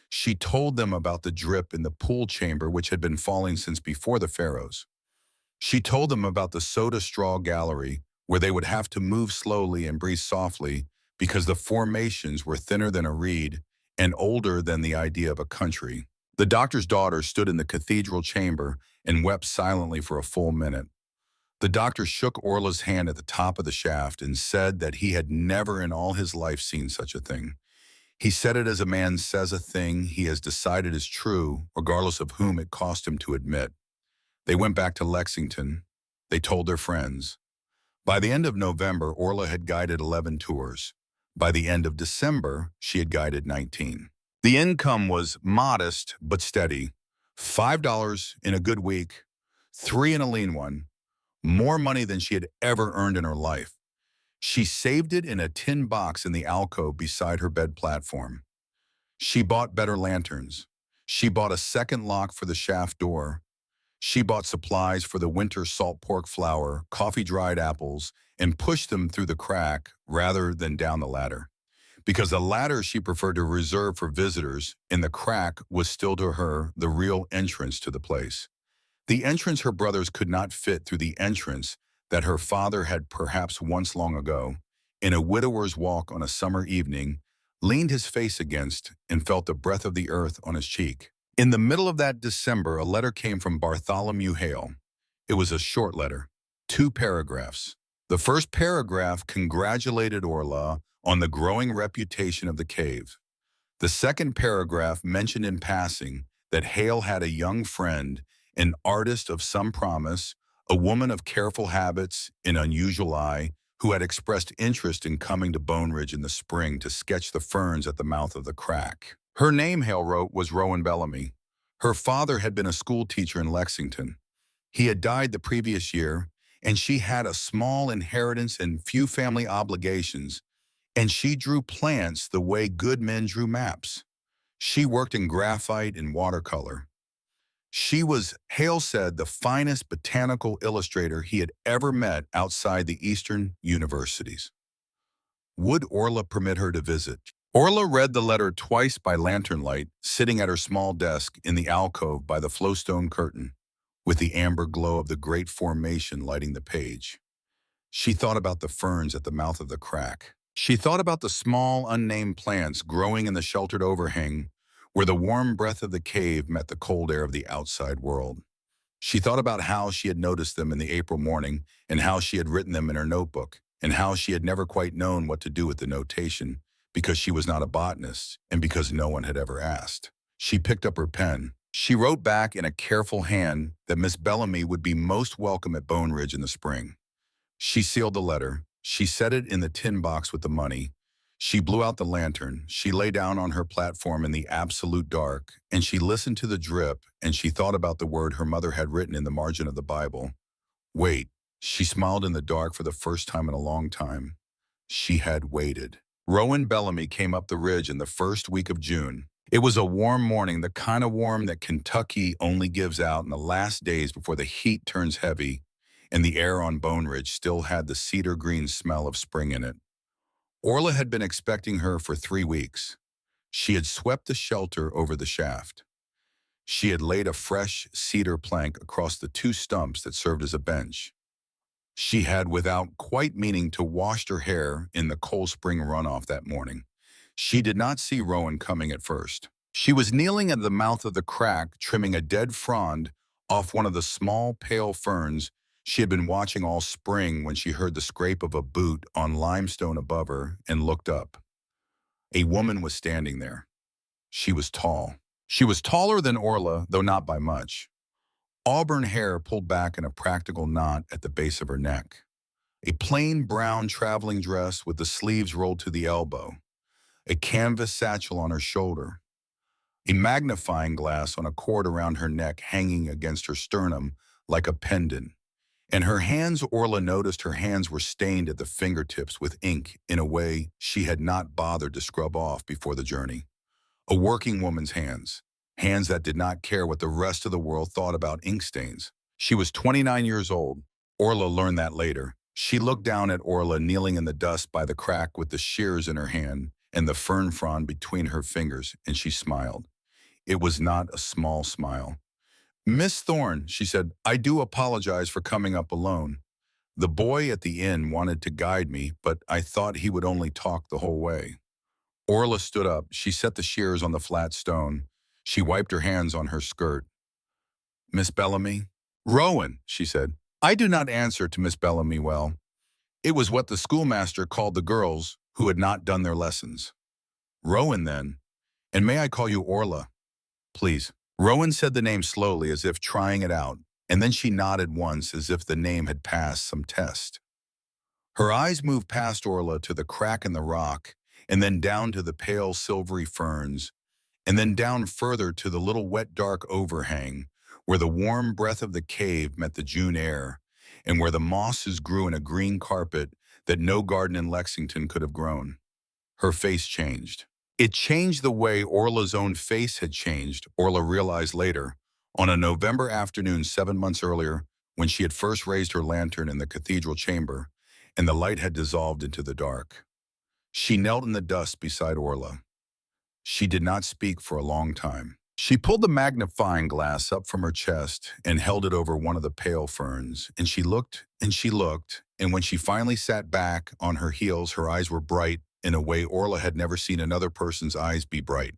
She told them about the drip in the pool chamber, which had been falling since before the pharaohs. She told them about the soda straw gallery, where they would have to move slowly and breathe softly because the formations were thinner than a reed and older than the idea of a country. The doctor's daughter stood in the cathedral chamber and wept silently for a full minute. The doctor shook Orla's hand at the top of the shaft and said that he had never in all his life seen such a thing. He said it as a man says a thing he has decided is true, regardless of whom it cost him to admit. They went back to Lexington. They told their friends. By the end of November, Orla had guided 11 tours. By the end of December, she had guided 19. The income was modest but steady. $5 in a good week, 3 in a lean one, more money than she had ever earned in her life. She saved it in a tin box in the alcove beside her bed platform. She bought better lanterns. She bought a second lock for the shaft door. She bought supplies for the winter salt pork flour, coffee-dried apples, and pushed them through the crack rather than down the ladder. Because the ladder she preferred to reserve for visitors, and the crack was still to her the real entrance to the place. The entrance her brothers could not fit through the entrance that her father had perhaps once long ago, in a widower's walk on a summer evening, leaned his face against and felt the breath of the earth on his cheek. In the middle of that December, a letter came from Bartholomew Hale. It was a short letter, 2 paragraphs. The first paragraph congratulated Orla on the growing reputation of the cave. The second paragraph mentioned in passing that Hale had a young friend, an artist of some promise, a woman of careful habits and unusual eye, who had expressed interest in coming to Bone Ridge in the spring to sketch the ferns at the mouth of the crack. Her name, Hale wrote, was Rowan Bellamy. Her father had been a school teacher in Lexington. He had died the previous year, and she had a small inheritance and few family obligations, and she drew plants the way good men drew maps. She worked in graphite and watercolor. She was, Hale said, the finest botanical illustrator he had ever met outside the Eastern universities. Would Orla permit her to visit? Orla read the letter twice by lantern light, sitting at her small desk in the alcove by the flowstone curtain, with the amber glow of the great formation lighting the page. She thought about the ferns at the mouth of the crack. She thought about the small, unnamed plants growing in the sheltered overhang, where the warm breath of the cave met the cold air of the outside world. She thought about how she had noticed them in the April morning, and how she had written them in her notebook, and how she had never quite known what to do with the notation, because she was not a botanist, and because no one had ever asked. She picked up her pen. She wrote back in a careful hand that Miss Bellamy would be most welcome at Bone Ridge in the spring. She sealed the letter. She set it in the tin box with the money. She blew out the lantern. She lay down on her platform in the absolute dark, and she listened to the drip, and she thought about the word her mother had written in the margin of the Bible. Wait. She smiled in the dark for the first time in a long time. She had waited. Rowan Bellamy came up the ridge in the first week of June. It was a warm morning, the kind of warm that Kentucky only gives out in the last days before the heat turns heavy, and the air on Bone Ridge still had the cedar green smell of spring in it. Orla had been expecting her for 3 weeks. She had swept the shelter over the shaft. She had laid a fresh cedar plank across the 2 stumps that served as a bench. She had, without quite meaning to, washed her hair in the Cold Spring runoff that morning. She did not see Rowan coming at first. She was kneeling at the mouth of the crack, trimming a dead frond off one of the small, pale ferns she had been watching all spring when she heard the scrape of a boot on limestone above her and looked up. A woman was standing there. She was tall. She was taller than Orla, though not by much. Auburn hair pulled back in a practical knot at the base of her neck. A plain brown traveling dress with the sleeves rolled to the elbow. A canvas satchel on her shoulder. A magnifying glass on a cord around her neck hanging against her sternum like a pendant. And her hands, Orla noticed her hands were stained at the fingertips with ink in a way she had not bothered to scrub off before the journey. A working woman's hands. Hands that did not care what the rest of the world thought about ink stains. She was 29 years old. Orla learned that later. She looked down at Orla kneeling in the dust by the crack with the shears in her hand and the fern frond between her fingers, and she smiled. It was not a small smile. "Miss Thorne," she said, "I do apologize for coming up alone. The boy at the inn wanted to guide me, but I thought he would only talk the whole way." Orla stood up. She set the shears on the flat stone. She wiped her hands on her skirt. "Miss Bellamy?" "Rowan," she said. "I do not answer to Miss Bellamy well." It was what the schoolmaster called the girls who had not done their lessons. "Rowan, then. And may I call you Orla?" "Please." Rowan said the name slowly as if trying it out, and then she nodded once as if the name had passed some test. Her eyes moved past Orla to the crack in the rock, and then down to the pale silvery ferns, and then down further to the little wet dark overhang, where the warm breath of the cave met the June air, and where the mosses grew in a green carpet that no garden in Lexington could have grown. Her face changed. It changed the way Orla's own face had changed, Orla realized later, on a November afternoon 7 months earlier, when she had first raised her lantern in the cathedral chamber, and the light had dissolved into the dark. She knelt in the dust beside Orla. She did not speak for a long time. She pulled the magnifying glass up from her chest and held it over one of the pale ferns, and she looked, and when she finally sat back on her heels, her eyes were bright in a way Orla had never seen another person's eyes be bright.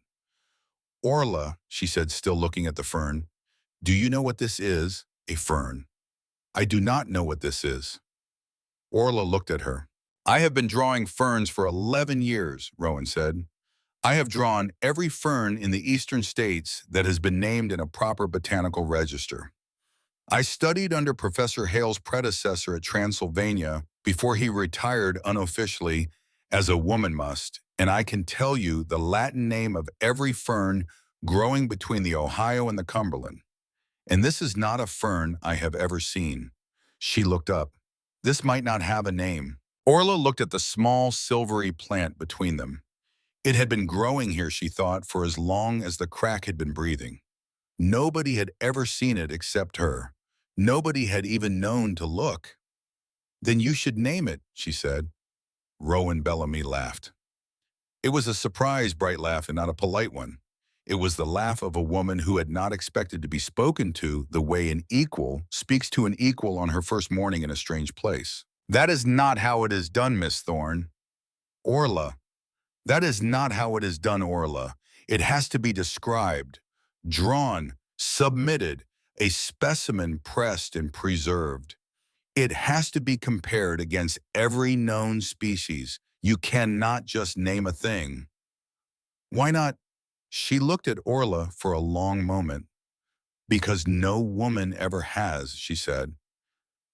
"Orla," she said, still looking at the fern, "do you know what this is? A fern." "I do not know what this is." Orla looked at her. "I have been drawing ferns for 11 years, Rowan said. "I have drawn every fern in the eastern states that has been named in a proper botanical register. I studied under Professor Hale's predecessor at Transylvania before he retired unofficially, as a woman must, and I can tell you the Latin name of every fern growing between the Ohio and the Cumberland. And this is not a fern I have ever seen." She looked up. "This might not have a name." Orla looked at the small, silvery plant between them. It had been growing here, she thought, for as long as the crack had been breathing. Nobody had ever seen it except her. Nobody had even known to look. "Then you should name it," she said. Rowan Bellamy laughed. It was a surprised, bright laugh and not a polite one. It was the laugh of a woman who had not expected to be spoken to the way an equal speaks to an equal on her first morning in a strange place. "That is not how it is done, Miss Thorne." "Orla." "That is not how it is done, Orla. It has to be described, drawn, submitted, a specimen pressed and preserved. It has to be compared against every known species. You cannot just name a thing." "Why not?" She looked at Orla for a long moment. "Because no woman ever has," she said.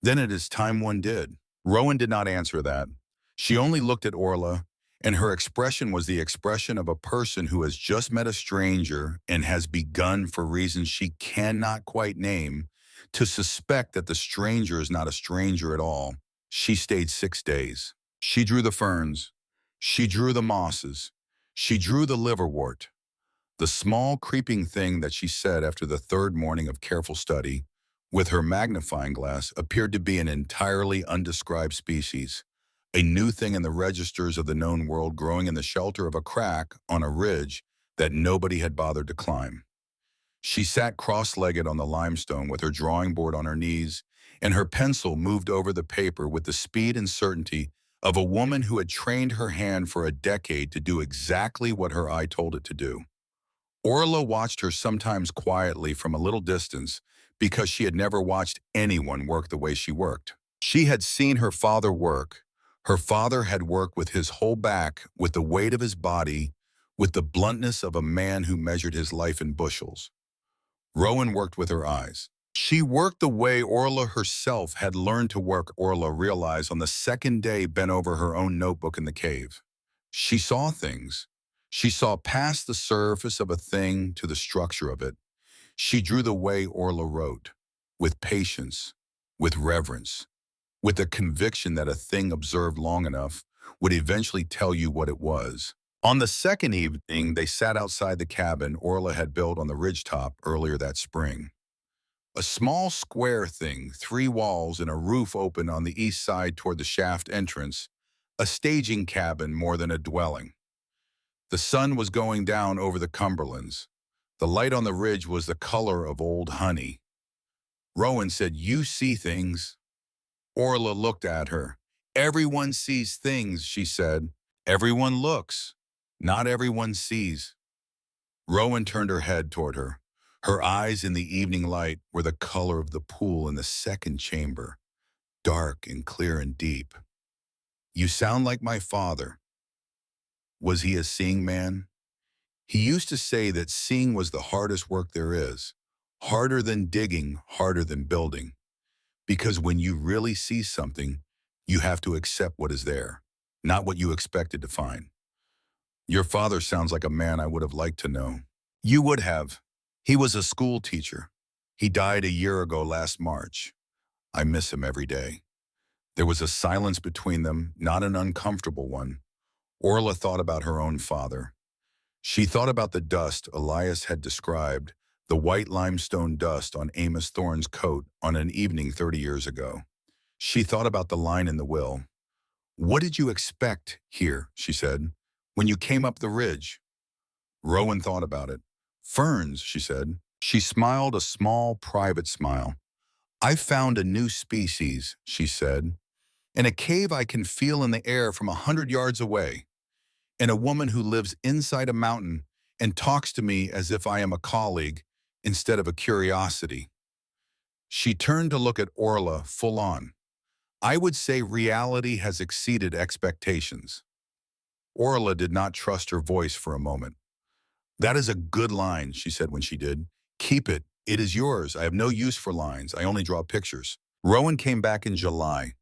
"Then it is time one did." Rowan did not answer that. She only looked at Orla, and her expression was the expression of a person who has just met a stranger and has begun, for reasons she cannot quite name, to suspect that the stranger is not a stranger at all. She stayed 6 days. She drew the ferns. She drew the mosses. She drew the liverwort. The small creeping thing that she said after the third morning of careful study, with her magnifying glass, appeared to be an entirely undescribed species, a new thing in the registers of the known world, growing in the shelter of a crack on a ridge that nobody had bothered to climb. She sat cross-legged on the limestone with her drawing board on her knees, and her pencil moved over the paper with the speed and certainty of a woman who had trained her hand for a decade to do exactly what her eye told it to do. Orla watched her sometimes quietly from a little distance because she had never watched anyone work the way she worked. She had seen her father work. Her father had worked with his whole back, with the weight of his body, with the bluntness of a man who measured his life in bushels. Rowan worked with her eyes. She worked the way Orla herself had learned to work. Orla realized on the second day bent over her own notebook in the cave. She saw things. She saw past the surface of a thing to the structure of it. She drew the way Orla wrote, with patience, with reverence, with the conviction that a thing observed long enough would eventually tell you what it was. On the second evening, they sat outside the cabin Orla had built on the ridgetop earlier that spring. A small square thing, 3 walls and a roof open on the east side toward the shaft entrance, a staging cabin more than a dwelling. The sun was going down over the Cumberlands. The light on the ridge was the color of old honey. Rowan said, "You see things." Orla looked at her. "Everyone sees things," she said. "Everyone looks. Not everyone sees." Rowan turned her head toward her. Her eyes in the evening light were the color of the pool in the second chamber, dark and clear and deep. "You sound like my father." Was he a seeing man? He used to say that seeing was the hardest work there is, harder than digging, harder than building. Because when you really see something, you have to accept what is there, not what you expected to find. Your father sounds like a man I would have liked to know. You would have. He was a school teacher. He died a year ago last March. I miss him every day. There was a silence between them, not an uncomfortable one. Orla thought about her own father. She thought about the dust Elias had described, the white limestone dust on Amos Thorne's coat on an evening 30 years ago. She thought about the line in the will. "What did you expect here," she said, "when you came up the ridge?" Rowan thought about it. "Ferns," she said. She smiled a small, private smile. "I found a new species," she said, "in a cave I can feel in the air from 100 yards away, and a woman who lives inside a mountain and talks to me as if I am a colleague instead of a curiosity." She turned to look at Orla full on. "I would say reality has exceeded expectations." Orla did not trust her voice for a moment. "That is a good line," she said when she did. "Keep it. It is yours. I have no use for lines. I only draw pictures." Rowan came back in July.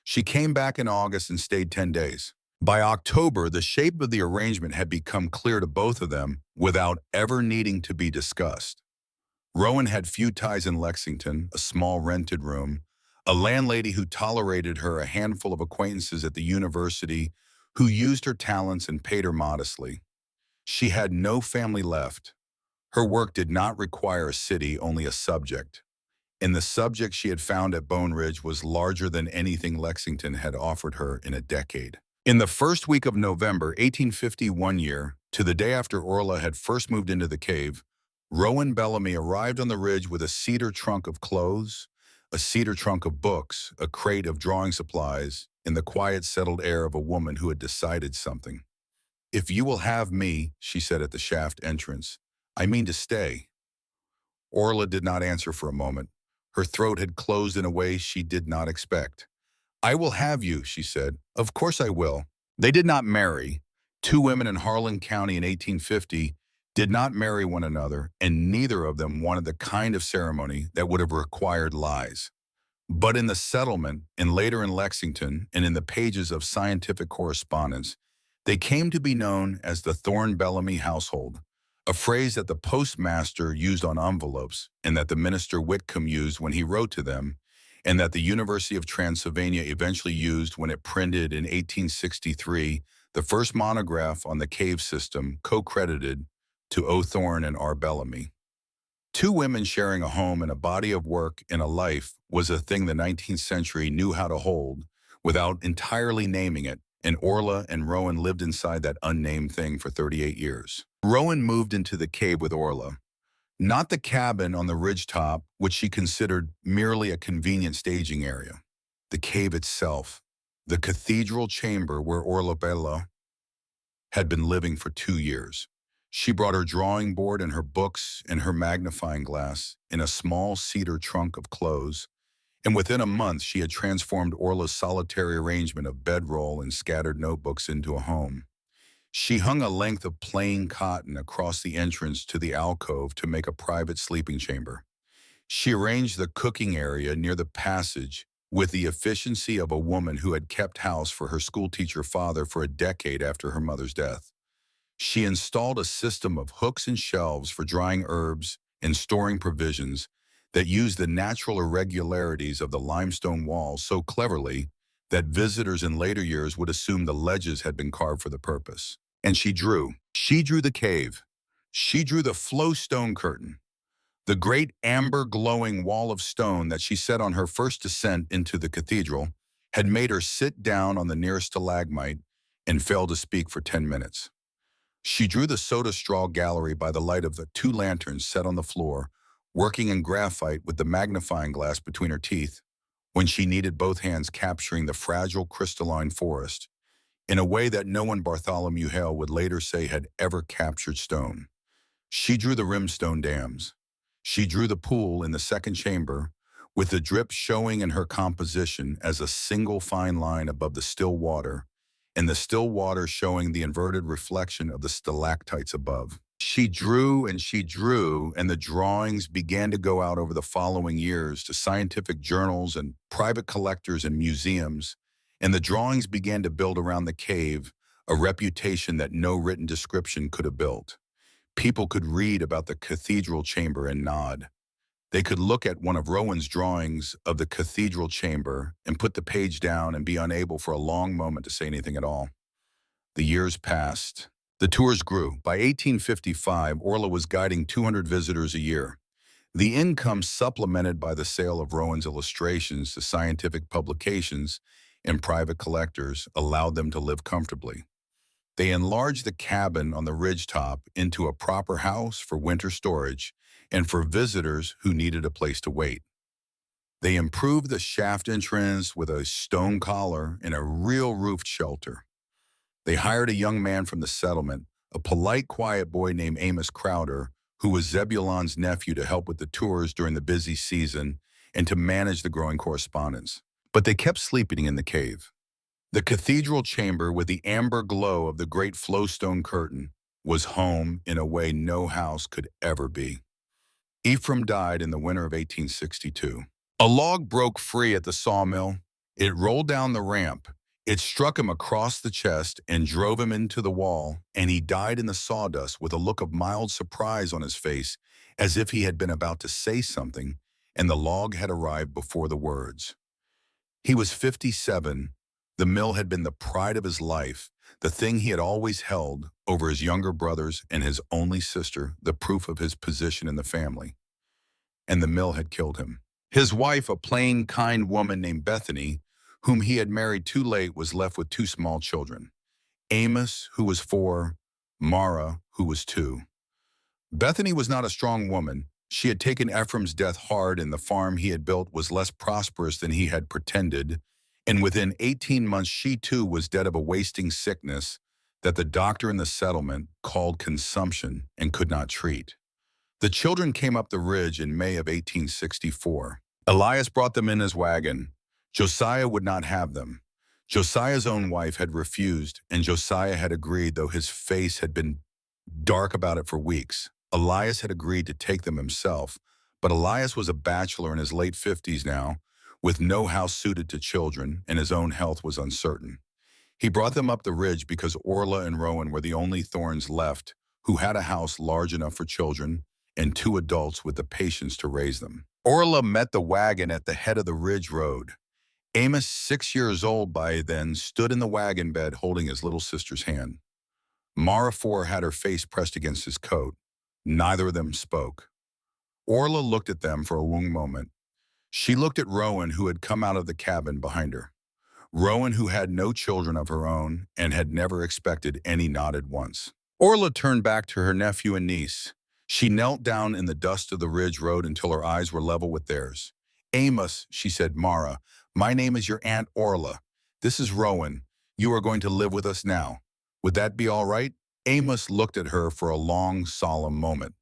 She came back in August and stayed 10 days. By October, the shape of the arrangement had become clear to both of them without ever needing to be discussed. Rowan had few ties in Lexington, a small rented room, a landlady who tolerated her, a handful of acquaintances at the university who used her talents and paid her modestly. She had no family left. Her work did not require a city, only a subject. And the subject she had found at Bone Ridge was larger than anything Lexington had offered her in a decade. In the first week of November 1851 year, to the day after Orla had first moved into the cave, Rowan Bellamy arrived on the ridge with a cedar trunk of clothes, a cedar trunk of books, a crate of drawing supplies, and the quiet, settled air of a woman who had decided something. "If you will have me," she said at the shaft entrance, "I mean to stay." Orla did not answer for a moment. Her throat had closed in a way she did not expect. "I will have you," she said. "Of course I will." They did not marry. 2 women in Harlan County in 1850 did not marry one another, and neither of them wanted the kind of ceremony that would have required lies. But in the settlement, and later in Lexington, and in the pages of scientific correspondence, they came to be known as the Thorne-Bellamy household, a phrase that the postmaster used on envelopes and that the minister Whitcomb used when he wrote to them, and that the University of Transylvania eventually used when it printed in 1863 the first monograph on the cave system, co-credited to O. Thorne and R. Bellamy. 2 women sharing a home and a body of work and a life was a thing the 19th century knew how to hold without entirely naming it, and Orla and Rowan lived inside that unnamed thing for 38 years. Rowan moved into the cave with Orla. Not the cabin on the ridgetop, which she considered merely a convenient staging area. The cave itself, the cathedral chamber where Orla Bello had been living for 2 years. She brought her drawing board and her books and her magnifying glass in a small cedar trunk of clothes, and within a month she had transformed Orla's solitary arrangement of bedroll and scattered notebooks into a home. She hung a length of plain cotton across the entrance to the alcove to make a private sleeping chamber. She arranged the cooking area near the passage with the efficiency of a woman who had kept house for her schoolteacher father for a decade after her mother's death. She installed a system of hooks and shelves for drying herbs and storing provisions that used the natural irregularities of the limestone walls so cleverly that visitors in later years would assume the ledges had been carved for the purpose. And she drew. She drew the cave. She drew the flow stone curtain, the great amber glowing wall of stone that she set on her first descent into the cathedral had made her sit down on the nearest stalagmite and fail to speak for 10 minutes. She drew the soda straw gallery by the light of the two lanterns set on the floor, working in graphite with the magnifying glass between her teeth, when she needed both hands capturing the fragile crystalline forest, in a way that no one Bartholomew Hale would later say had ever captured stone. She drew the rimstone dams. She drew the pool in the second chamber, with the drip showing in her composition as a single fine line above the still water, and the still water showing the inverted reflection of the stalactites above. She drew, and the drawings began to go out over the following years to scientific journals and private collectors and museums, and the drawings began to build around the cave a reputation that no written description could have built. People could read about the cathedral chamber and nod. They could look at one of Rowan's drawings of the cathedral chamber and put the page down and be unable for a long moment to say anything at all. The years passed. The tours grew. By 1855, Orla was guiding 200 visitors a year. The income supplemented by the sale of Rowan's illustrations to scientific publications and private collectors allowed them to live comfortably. They enlarged the cabin on the ridgetop into a proper house for winter storage and for visitors who needed a place to wait. They improved the shaft entrance with a stone collar and a real roofed shelter. They hired a young man from the settlement, a polite, quiet boy named Amos Crowder, who was Zebulon's nephew, to help with the tours during the busy season and to manage the growing correspondence. But they kept sleeping in the cave. The cathedral chamber, with the amber glow of the great flowstone curtain, was home in a way no house could ever be. Ephraim died in the winter of 1862. A log broke free at the sawmill. It rolled down the ramp. It struck him across the chest and drove him into the wall, and he died in the sawdust with a look of mild surprise on his face, as if he had been about to say something, and the log had arrived before the words. He was 57. The mill had been the pride of his life, the thing he had always held over his younger brothers and his only sister, the proof of his position in the family. And the mill had killed him. His wife, a plain, kind woman named Bethany, whom he had married too late, was left with two small children, Amos, who was 4, Mara, who was 2. Bethany was not a strong woman. She had taken Ephraim's death hard, and the farm he had built was less prosperous than he had pretended, and within 18 months she too was dead of a wasting sickness that the doctor in the settlement called consumption and could not treat. The children came up the ridge in May of 1864. Elias brought them in his wagon. Josiah would not have them. Josiah's own wife had refused, and Josiah had agreed, though his face had been dark about it for weeks. Elias had agreed to take them himself, but Elias was a bachelor in his late 50s now, with no house suited to children, and his own health was uncertain. He brought them up the ridge because Orla and Rowan were the only Thorns left who had a house large enough for children and 2 adults with the patience to raise them. Orla met the wagon at the head of the ridge road. Amos, 6 years old by then, stood in the wagon bed holding his little sister's hand. Mara, 4, had her face pressed against his coat. Neither of them spoke. Orla looked at them for a long moment. She looked at Rowan, who had come out of the cabin behind her. Rowan, who had no children of her own and had never expected any, nodded once. Orla turned back to her nephew and niece. She knelt down in the dust of the ridge road until her eyes were level with theirs. Amos, she said, Mara, my name is your Aunt Orla. This is Rowan. You are going to live with us now. Would that be all right? Amos looked at her for a long, solemn moment.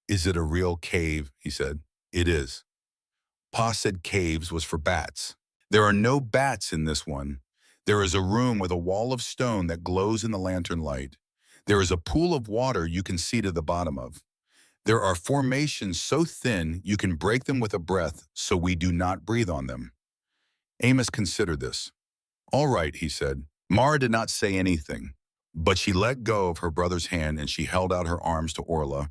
Is it a real cave? He said. It is. Pa said caves was for bats. There are no bats in this one. There is a room with a wall of stone that glows in the lantern light. There is a pool of water you can see to the bottom of. There are formations so thin you can break them with a breath so we do not breathe on them. Amos considered this. All right, he said. Mara did not say anything, but she let go of her brother's hand and she held out her arms to Orla,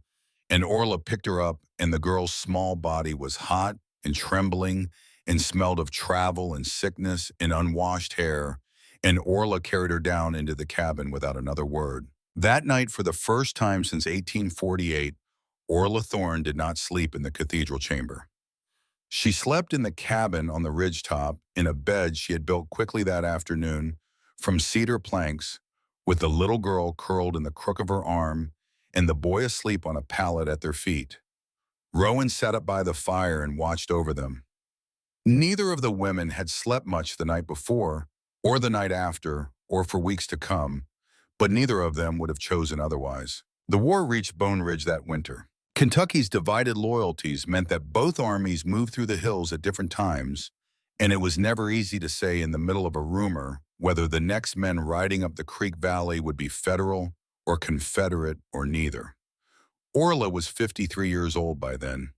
and Orla picked her up, and the girl's small body was hot and trembling and smelled of travel and sickness and unwashed hair, and Orla carried her down into the cabin without another word. That night, for the first time since 1848, Orla Thorne did not sleep in the cathedral chamber. She slept in the cabin on the ridge top in a bed she had built quickly that afternoon from cedar planks, with the little girl curled in the crook of her arm and the boy asleep on a pallet at their feet. Rowan sat up by the fire and watched over them. Neither of the women had slept much the night before, or the night after, or for weeks to come, but neither of them would have chosen otherwise. The war reached Bone Ridge that winter. Kentucky's divided loyalties meant that both armies moved through the hills at different times, and it was never easy to say in the middle of a rumor whether the next men riding up the Creek Valley would be Federal or Confederate or neither. Orla was 53 years old by then.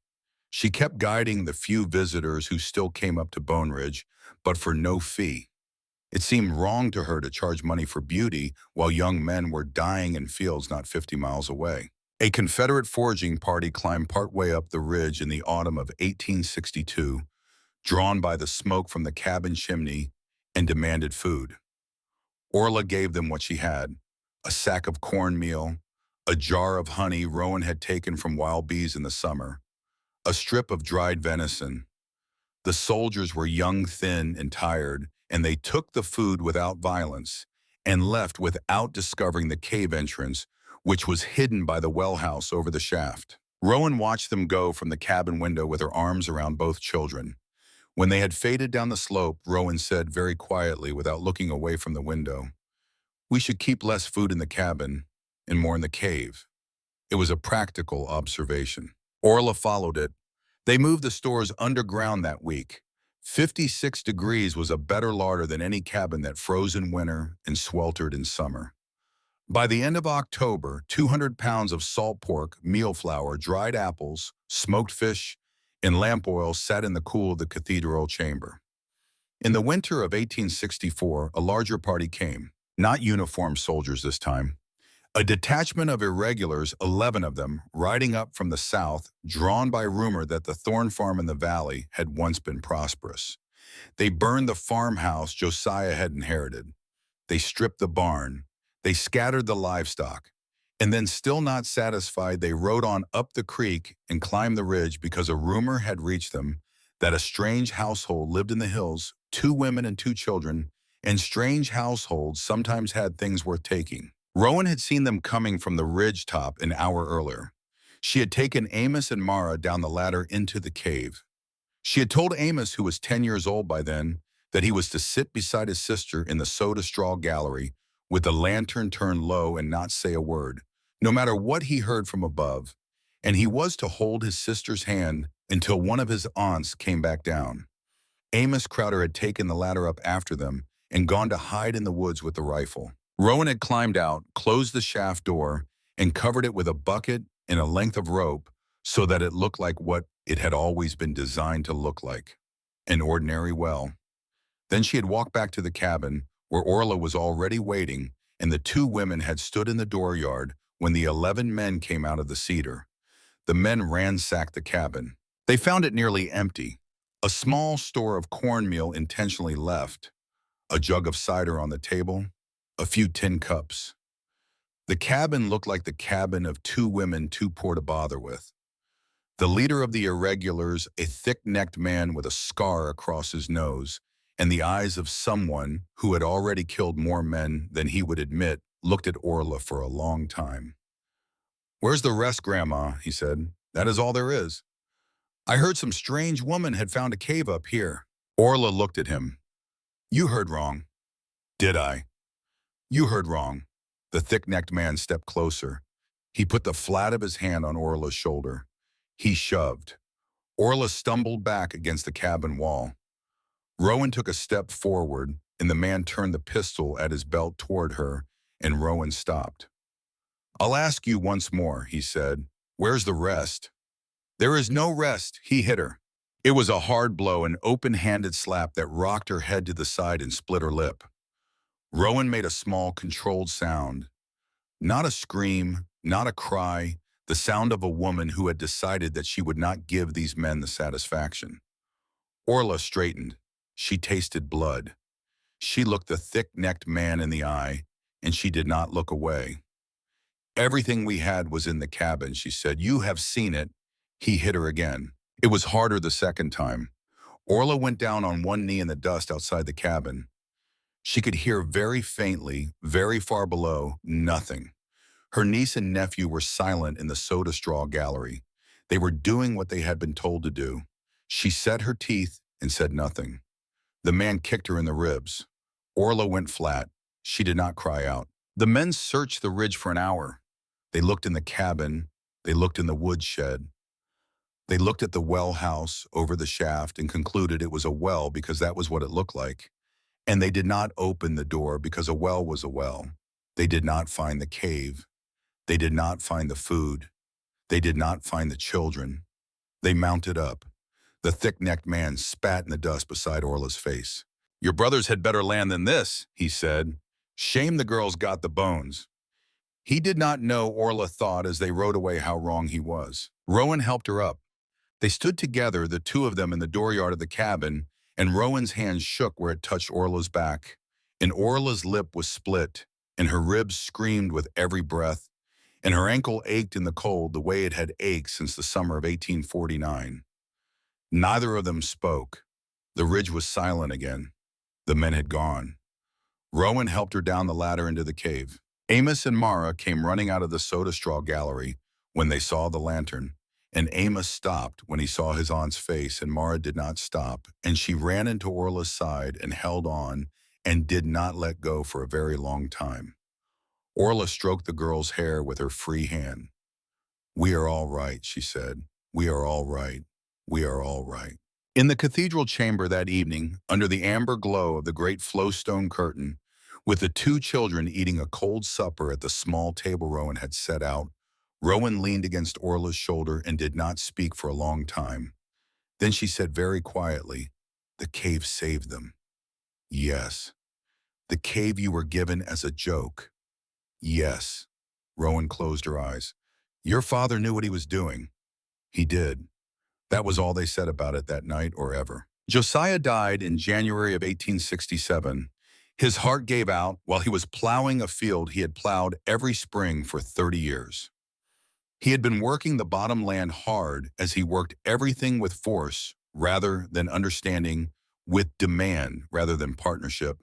She kept guiding the few visitors who still came up to Bone Ridge, but for no fee. It seemed wrong to her to charge money for beauty while young men were dying in fields not 50 miles away. A Confederate foraging party climbed partway up the ridge in the autumn of 1862, drawn by the smoke from the cabin chimney, and demanded food. Orla gave them what she had: a sack of cornmeal, a jar of honey Rowan had taken from wild bees in the summer, a strip of dried venison. The soldiers were young, thin, and tired, and they took the food without violence and left without discovering the cave entrance, which was hidden by the well house over the shaft. Rowan watched them go from the cabin window with her arms around both children. When they had faded down the slope, Rowan said very quietly, without looking away from the window, "We should keep less food in the cabin and more in the cave." It was a practical observation. Orla followed it. They moved the stores underground that week. 56 degrees was a better larder than any cabin that froze in winter and sweltered in summer. By the end of October, 200 pounds of salt pork, meal flour, dried apples, smoked fish, and lamp oil sat in the cool of the cathedral chamber. In the winter of 1864, a larger party came. Not uniformed soldiers this time. A detachment of irregulars, 11 of them, riding up from the south, drawn by rumor that the Thorne farm in the valley had once been prosperous. They burned the farmhouse Josiah had inherited. They stripped the barn. They scattered the livestock. And then, still not satisfied, they rode on up the creek and climbed the ridge because a rumor had reached them that a strange household lived in the hills, 2 women and 2 children, and strange households sometimes had things worth taking. Rowan had seen them coming from the ridge top an hour earlier. She had taken Amos and Mara down the ladder into the cave. She had told Amos, who was 10 years old by then, that he was to sit beside his sister in the soda straw gallery with the lantern turned low and not say a word, no matter what he heard from above, and he was to hold his sister's hand until one of his aunts came back down. Amos Crowder had taken the ladder up after them and gone to hide in the woods with the rifle. Rowan had climbed out, closed the shaft door, and covered it with a bucket and a length of rope so that it looked like what it had always been designed to look like: an ordinary well. Then she had walked back to the cabin, where Orla was already waiting, and the 2 women had stood in the dooryard when the 11 men came out of the cedar. The men ransacked the cabin. They found it nearly empty. A small store of cornmeal intentionally left, a jug of cider on the table, a few tin cups. The cabin looked like the cabin of 2 women too poor to bother with. The leader of the irregulars, a thick-necked man with a scar across his nose, and the eyes of someone who had already killed more men than he would admit, looked at Orla for a long time. "Where's the rest, Grandma?" he said. "That is all there is. I heard some strange woman had found a cave up here." Orla looked at him. "You heard wrong." "Did I?" "You heard wrong." The thick-necked man stepped closer. He put the flat of his hand on Orla's shoulder. He shoved. Orla stumbled back against the cabin wall. Rowan took a step forward, and the man turned the pistol at his belt toward her, and Rowan stopped. I'll ask you once more, he said. Where's the rest? There is no rest, he hit her. It was a hard blow, an open-handed slap that rocked her head to the side and split her lip. Rowan made a small, controlled sound. Not a scream, not a cry, the sound of a woman who had decided that she would not give these men the satisfaction. Orla straightened. She tasted blood. She looked the thick-necked man in the eye, and she did not look away. Everything we had was in the cabin, she said. You have seen it. He hit her again. It was harder the second time. Orla went down on one knee in the dust outside the cabin. She could hear very faintly, very far below, nothing. Her niece and nephew were silent in the soda straw gallery. They were doing what they had been told to do. She set her teeth and said nothing. The man kicked her in the ribs. Orla went flat. She did not cry out. The men searched the ridge for an hour. They looked in the cabin. They looked in the woodshed. They looked at the well house over the shaft and concluded it was a well because that was what it looked like. And they did not open the door because a well was a well. They did not find the cave. They did not find the food. They did not find the children. They mounted up. The thick-necked man spat in the dust beside Orla's face. Your brothers had better land than this, he said. Shame the girls got the bones. He did not know, Orla thought as they rode away, how wrong he was. Rowan helped her up. They stood together, the two of them, in the dooryard of the cabin, and Rowan's hand shook where it touched Orla's back. And Orla's lip was split, and her ribs screamed with every breath, and her ankle ached in the cold the way it had ached since the summer of 1849. Neither of them spoke. The ridge was silent again. The men had gone. Rowan helped her down the ladder into the cave. Amos and Mara came running out of the soda straw gallery when they saw the lantern, and Amos stopped when he saw his aunt's face, and Mara did not stop, and she ran into Orla's side and held on and did not let go for a very long time. Orla stroked the girl's hair with her free hand. We are all right, she said. We are all right. We are all right. In the cathedral chamber that evening, under the amber glow of the great flowstone curtain, with the two children eating a cold supper at the small table Rowan had set out, Rowan leaned against Orla's shoulder and did not speak for a long time. Then she said very quietly, the cave saved them. Yes. The cave you were given as a joke. Yes. Rowan closed her eyes. Your father knew what he was doing. He did. That was all they said about it that night or ever. Josiah died in January of 1867. His heart gave out while he was plowing a field he had plowed every spring for 30 years. He had been working the bottom land hard as he worked everything with force rather than understanding, with demand rather than partnership.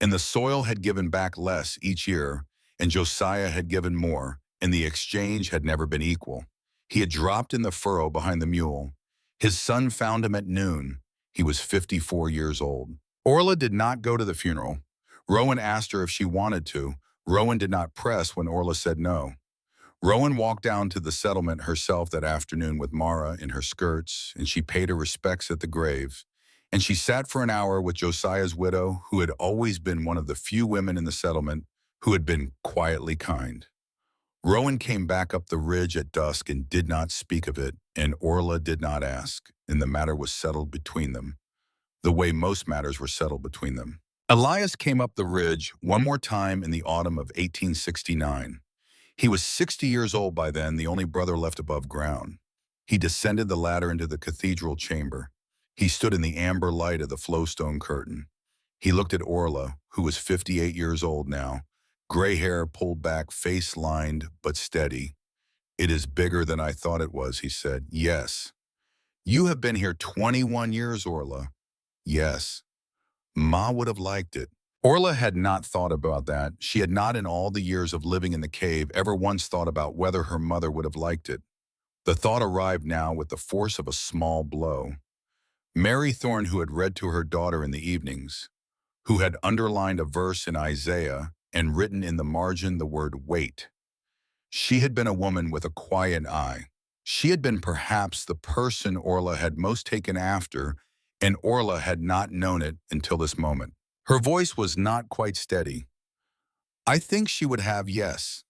And the soil had given back less each year, and Josiah had given more, and the exchange had never been equal. He had dropped in the furrow behind the mule. His son found him at noon. He was 54 years old. Orla did not go to the funeral. Rowan asked her if she wanted to. Rowan did not press when Orla said no. Rowan walked down to the settlement herself that afternoon with Mara in her skirts, and she paid her respects at the grave. And she sat for an hour with Josiah's widow, who had always been one of the few women in the settlement who had been quietly kind. Rowan came back up the ridge at dusk and did not speak of it, and Orla did not ask, and the matter was settled between them, the way most matters were settled between them. Elias came up the ridge one more time in the autumn of 1869. He was 60 years old by then, the only brother left above ground. He descended the ladder into the cathedral chamber. He stood in the amber light of the flowstone curtain. He looked at Orla, who was 58 years old now, gray hair pulled back, face lined but steady. It is bigger than I thought it was, he said. Yes. You have been here 21 years, Orla. Yes. Ma would have liked it. Orla had not thought about that. She had not in all the years of living in the cave ever once thought about whether her mother would have liked it. The thought arrived now with the force of a small blow. Mary Thorne, who had read to her daughter in the evenings, who had underlined a verse in Isaiah and written in the margin the word wait. She had been a woman with a quiet eye. She had been perhaps the person Orla had most taken after, and Orla had not known it until this moment. Her voice was not quite steady. I think she would have, yes.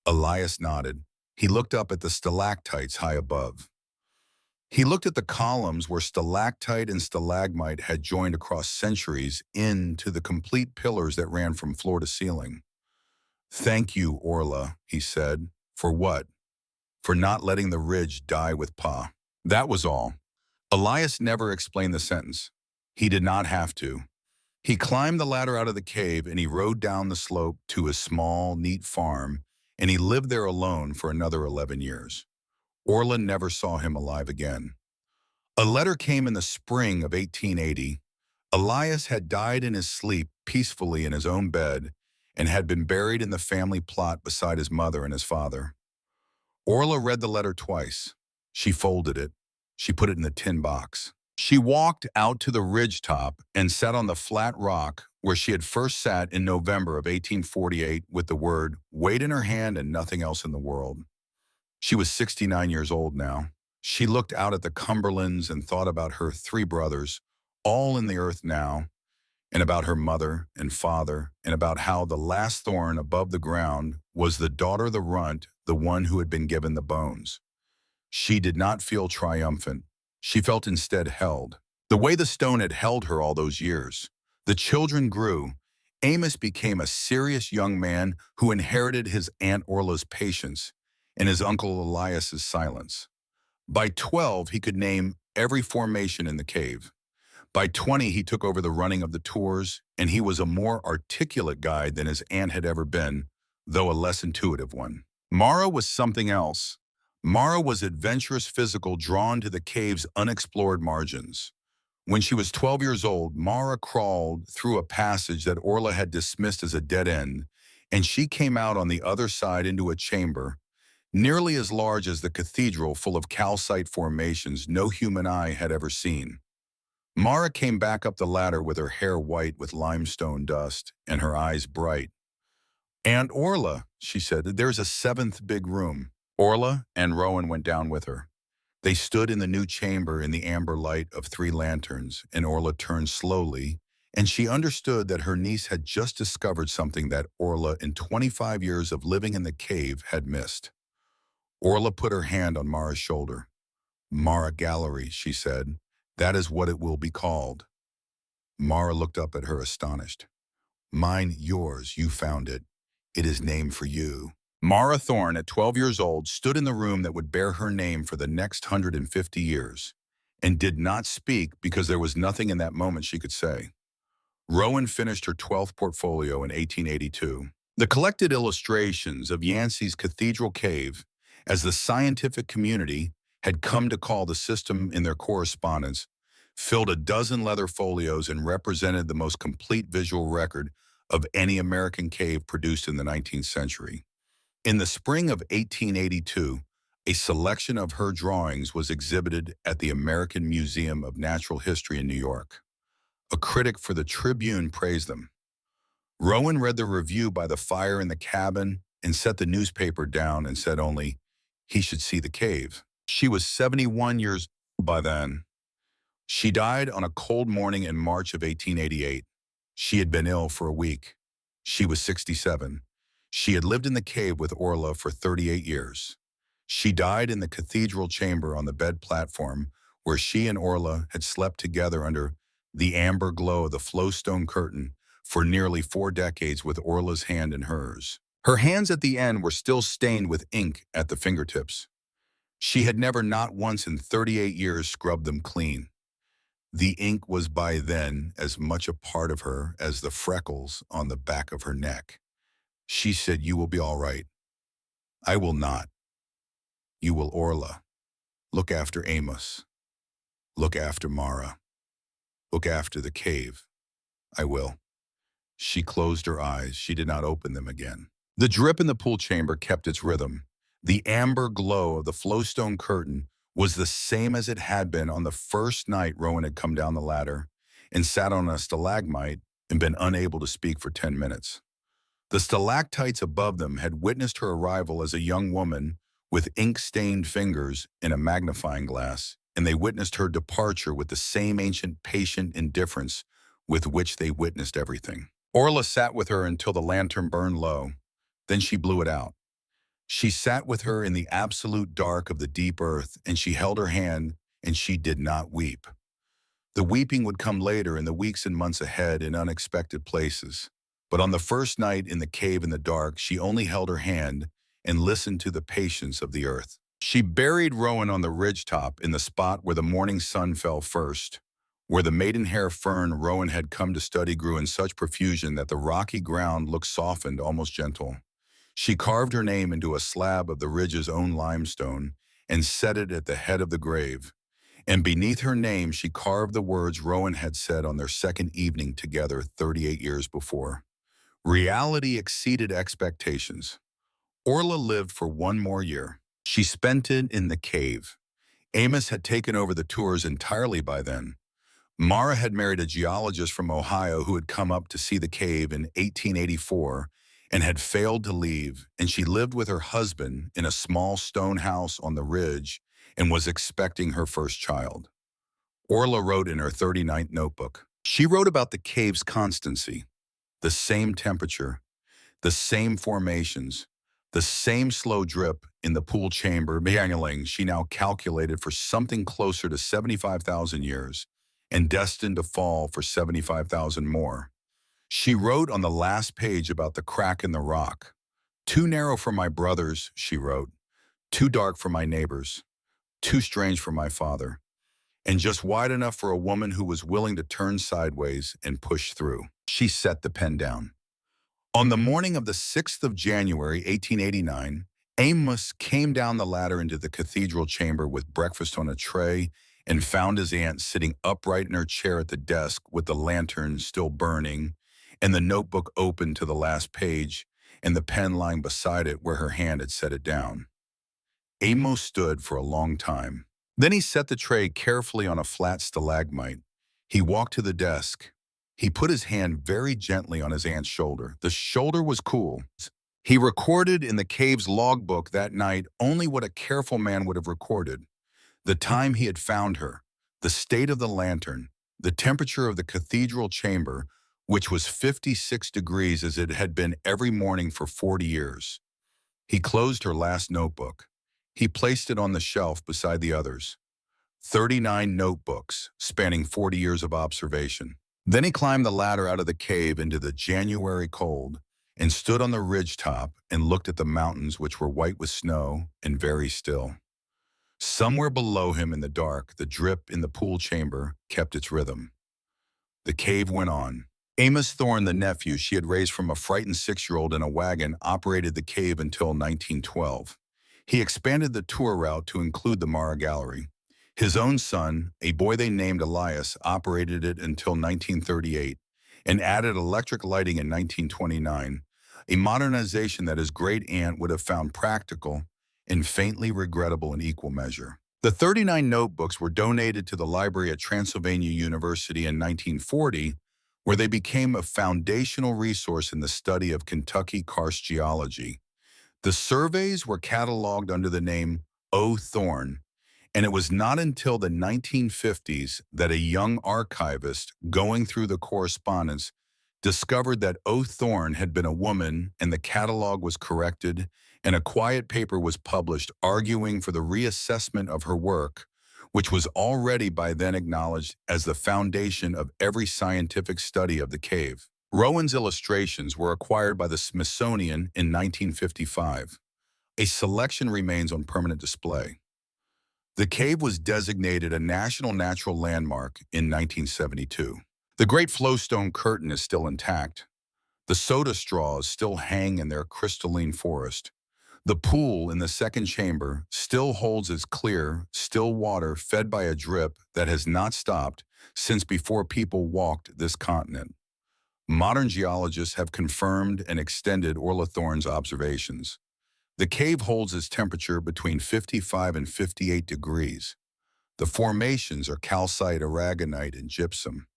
Elias nodded. He looked up at the stalactites high above. He looked at the columns where stalactite and stalagmite had joined across centuries into the complete pillars that ran from floor to ceiling. "Thank you, Orla," he said. "For what?" "For not letting the ridge die with Pa." That was all. Elias never explained the sentence. He did not have to. He climbed the ladder out of the cave and he rode down the slope to his small, neat farm, and he lived there alone for another 11 years. Orla never saw him alive again. A letter came in the spring of 1880. Elias had died in his sleep peacefully in his own bed and had been buried in the family plot beside his mother and his father. Orla read the letter twice. She folded it. She put it in the tin box. She walked out to the ridge top and sat on the flat rock where she had first sat in November of 1848 with the word "wait" in her hand and nothing else in the world. She was 69 years old now. She looked out at the Cumberlands and thought about her three brothers, all in the earth now, and about her mother and father, and about how the last thorn above the ground was the daughter of the runt, the one who had been given the bones. She did not feel triumphant. She felt instead held, the way the stone had held her all those years. The children grew. Amos became a serious young man who inherited his Aunt Orla's patience and his Uncle Elias's silence. By 12, he could name every formation in the cave. By 20, he took over the running of the tours, and he was a more articulate guide than his aunt had ever been, though a less intuitive one. Mara was something else. Mara was adventurous physical, drawn to the cave's unexplored margins. When she was 12 years old, Mara crawled through a passage that Orla had dismissed as a dead end, and she came out on the other side into a chamber, nearly as large as the cathedral, full of calcite formations no human eye had ever seen. Mara came back up the ladder with her hair white with limestone dust and her eyes bright. "Aunt Orla," she said, "there's a seventh big room." Orla and Rowan went down with her. They stood in the new chamber in the amber light of 3 lanterns, and Orla turned slowly, and she understood that her niece had just discovered something that Orla, in 25 years of living in the cave, had missed. Orla put her hand on Mara's shoulder. "Mara Gallery," she said. "That is what it will be called." Mara looked up at her astonished. "Mine, yours, you found it. It is named for you." Mara Thorne, at 12 years old, stood in the room that would bear her name for the next 150 years, and did not speak because there was nothing in that moment she could say. Rowan finished her 12th portfolio in 1882. The collected illustrations of Yancey's Cathedral Cave, as the scientific community had come to call the system in their correspondence, filled a dozen leather folios and represented the most complete visual record of any American cave produced in the 19th century. In the spring of 1882, a selection of her drawings was exhibited at the American Museum of Natural History in New York. A critic for the Tribune praised them. Rowan read the review by the fire in the cabin and set the newspaper down and said only, he should see the cave. She was 71 years old by then. She died on a cold morning in March of 1888. She had been ill for a week. She was 67. She had lived in the cave with Orla for 38 years. She died in the cathedral chamber on the bed platform where she and Orla had slept together under the amber glow of the flowstone curtain for nearly 4 decades with Orla's hand in hers. Her hands at the end were still stained with ink at the fingertips. She had never, not once in 38 years, scrubbed them clean. The ink was by then as much a part of her as the freckles on the back of her neck. She said, "You will be all right." "I will not." "You will, Orla. Look after Amos. Look after Mara. Look after the cave." "I will." She closed her eyes. She did not open them again. The drip in the pool chamber kept its rhythm. The amber glow of the flowstone curtain was the same as it had been on the first night Rowan had come down the ladder and sat on a stalagmite and been unable to speak for 10 minutes. The stalactites above them had witnessed her arrival as a young woman with ink-stained fingers in a magnifying glass, and they witnessed her departure with the same ancient patient indifference with which they witnessed everything. Orla sat with her until the lantern burned low. Then she blew it out. She sat with her in the absolute dark of the deep earth, and she held her hand, and she did not weep. The weeping would come later in the weeks and months ahead in unexpected places. But on the first night in the cave in the dark, she only held her hand and listened to the patience of the earth. She buried Rowan on the ridgetop in the spot where the morning sun fell first, where the maidenhair fern Rowan had come to study grew in such profusion that the rocky ground looked softened, almost gentle. She carved her name into a slab of the ridge's own limestone and set it at the head of the grave. And beneath her name, she carved the words Rowan had said on their second evening together 38 years before. Reality exceeded expectations. Orla lived for one more year. She spent it in the cave. Amos had taken over the tours entirely by then. Mara had married a geologist from Ohio who had come up to see the cave in 1884 and had failed to leave, and she lived with her husband in a small stone house on the ridge and was expecting her first child. Orla wrote in her 39th notebook. She wrote about the cave's constancy, the same temperature, the same formations, the same slow drip in the pool chamber, meandering she now calculated for something closer to 75,000 years and destined to fall for 75,000 more. She wrote on the last page about the crack in the rock. Too narrow for my brothers, she wrote, too dark for my neighbors, too strange for my father, and just wide enough for a woman who was willing to turn sideways and push through. She set the pen down. On the morning of the 6th of January, 1889, Amos came down the ladder into the cathedral chamber with breakfast on a tray and found his aunt sitting upright in her chair at the desk with the lantern still burning and the notebook open to the last page and the pen lying beside it where her hand had set it down. Amos stood for a long time. Then he set the tray carefully on a flat stalagmite. He walked to the desk. He put his hand very gently on his aunt's shoulder. The shoulder was cool. He recorded in the cave's logbook that night only what a careful man would have recorded. The time he had found her, the state of the lantern, the temperature of the cathedral chamber, which was 56 degrees as it had been every morning for 40 years. He closed her last notebook. He placed it on the shelf beside the others. 39 notebooks spanning 40 years of observation. Then he climbed the ladder out of the cave into the January cold and stood on the ridgetop and looked at the mountains which were white with snow and very still. Somewhere below him in the dark, the drip in the pool chamber kept its rhythm. The cave went on. Amos Thorne, the nephew she had raised from a frightened 6-year-old in a wagon, operated the cave until 1912. He expanded the tour route to include the Mara Gallery. His own son, a boy they named Elias, operated it until 1938 and added electric lighting in 1929, a modernization that his great-aunt would have found practical and faintly regrettable in equal measure. The 39 notebooks were donated to the library at Transylvania University in 1940, where they became a foundational resource in the study of Kentucky karst geology. The surveys were cataloged under the name O. Thorne, and it was not until the 1950s that a young archivist going through the correspondence discovered that O. Thorne had been a woman and the catalog was corrected and a quiet paper was published arguing for the reassessment of her work, which was already by then acknowledged as the foundation of every scientific study of the cave. Rowan's illustrations were acquired by the Smithsonian in 1955. A selection remains on permanent display. The cave was designated a National Natural Landmark in 1972. The Great Flowstone Curtain is still intact. The soda straws still hang in their crystalline forest. The pool in the second chamber still holds its clear, still water fed by a drip that has not stopped since before people walked this continent. Modern geologists have confirmed and extended Orla Thorne's observations. The cave holds its temperature between 55 and 58 degrees. The formations are calcite, aragonite, and gypsum.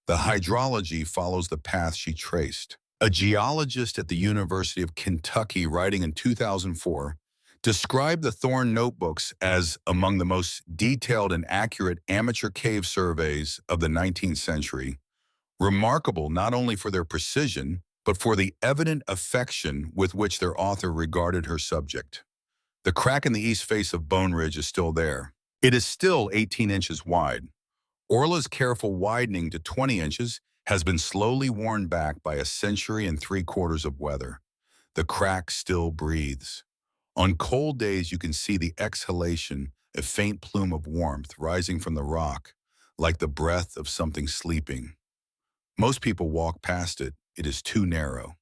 The hydrology follows the path she traced. A geologist at the University of Kentucky, writing in 2004, described the Thorne notebooks as among the most detailed and accurate amateur cave surveys of the 19th century, remarkable not only for their precision, but for the evident affection with which their author regarded her subject. The crack in the east face of Bone Ridge is still there. It is still 18 inches wide. Orla's careful widening to 20 inches has been slowly worn back by a century and three-quarters of weather. The crack still breathes. On cold days, you can see the exhalation, a faint plume of warmth rising from the rock, like the breath of something sleeping. Most people walk past it. It is too narrow,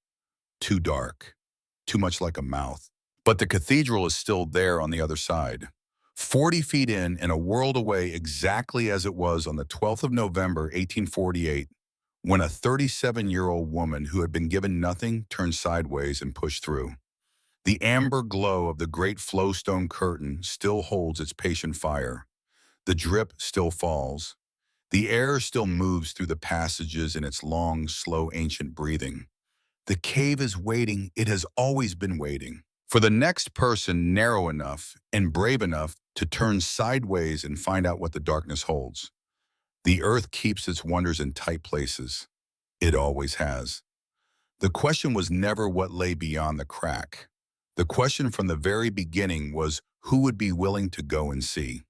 too dark, too much like a mouth. But the cathedral is still there on the other side, 40 feet in and a world away, exactly as it was on the 12th of November, 1848, when a 37-year-old woman who had been given nothing turned sideways and pushed through. The amber glow of the great flowstone curtain still holds its patient fire. The drip still falls. The air still moves through the passages in its long, slow, ancient breathing. The cave is waiting. It has always been waiting for the next person narrow enough and brave enough to turn sideways and find out what the darkness holds. The earth keeps its wonders in tight places. It always has. The question was never what lay beyond the crack. The question from the very beginning was who would be willing to go and see.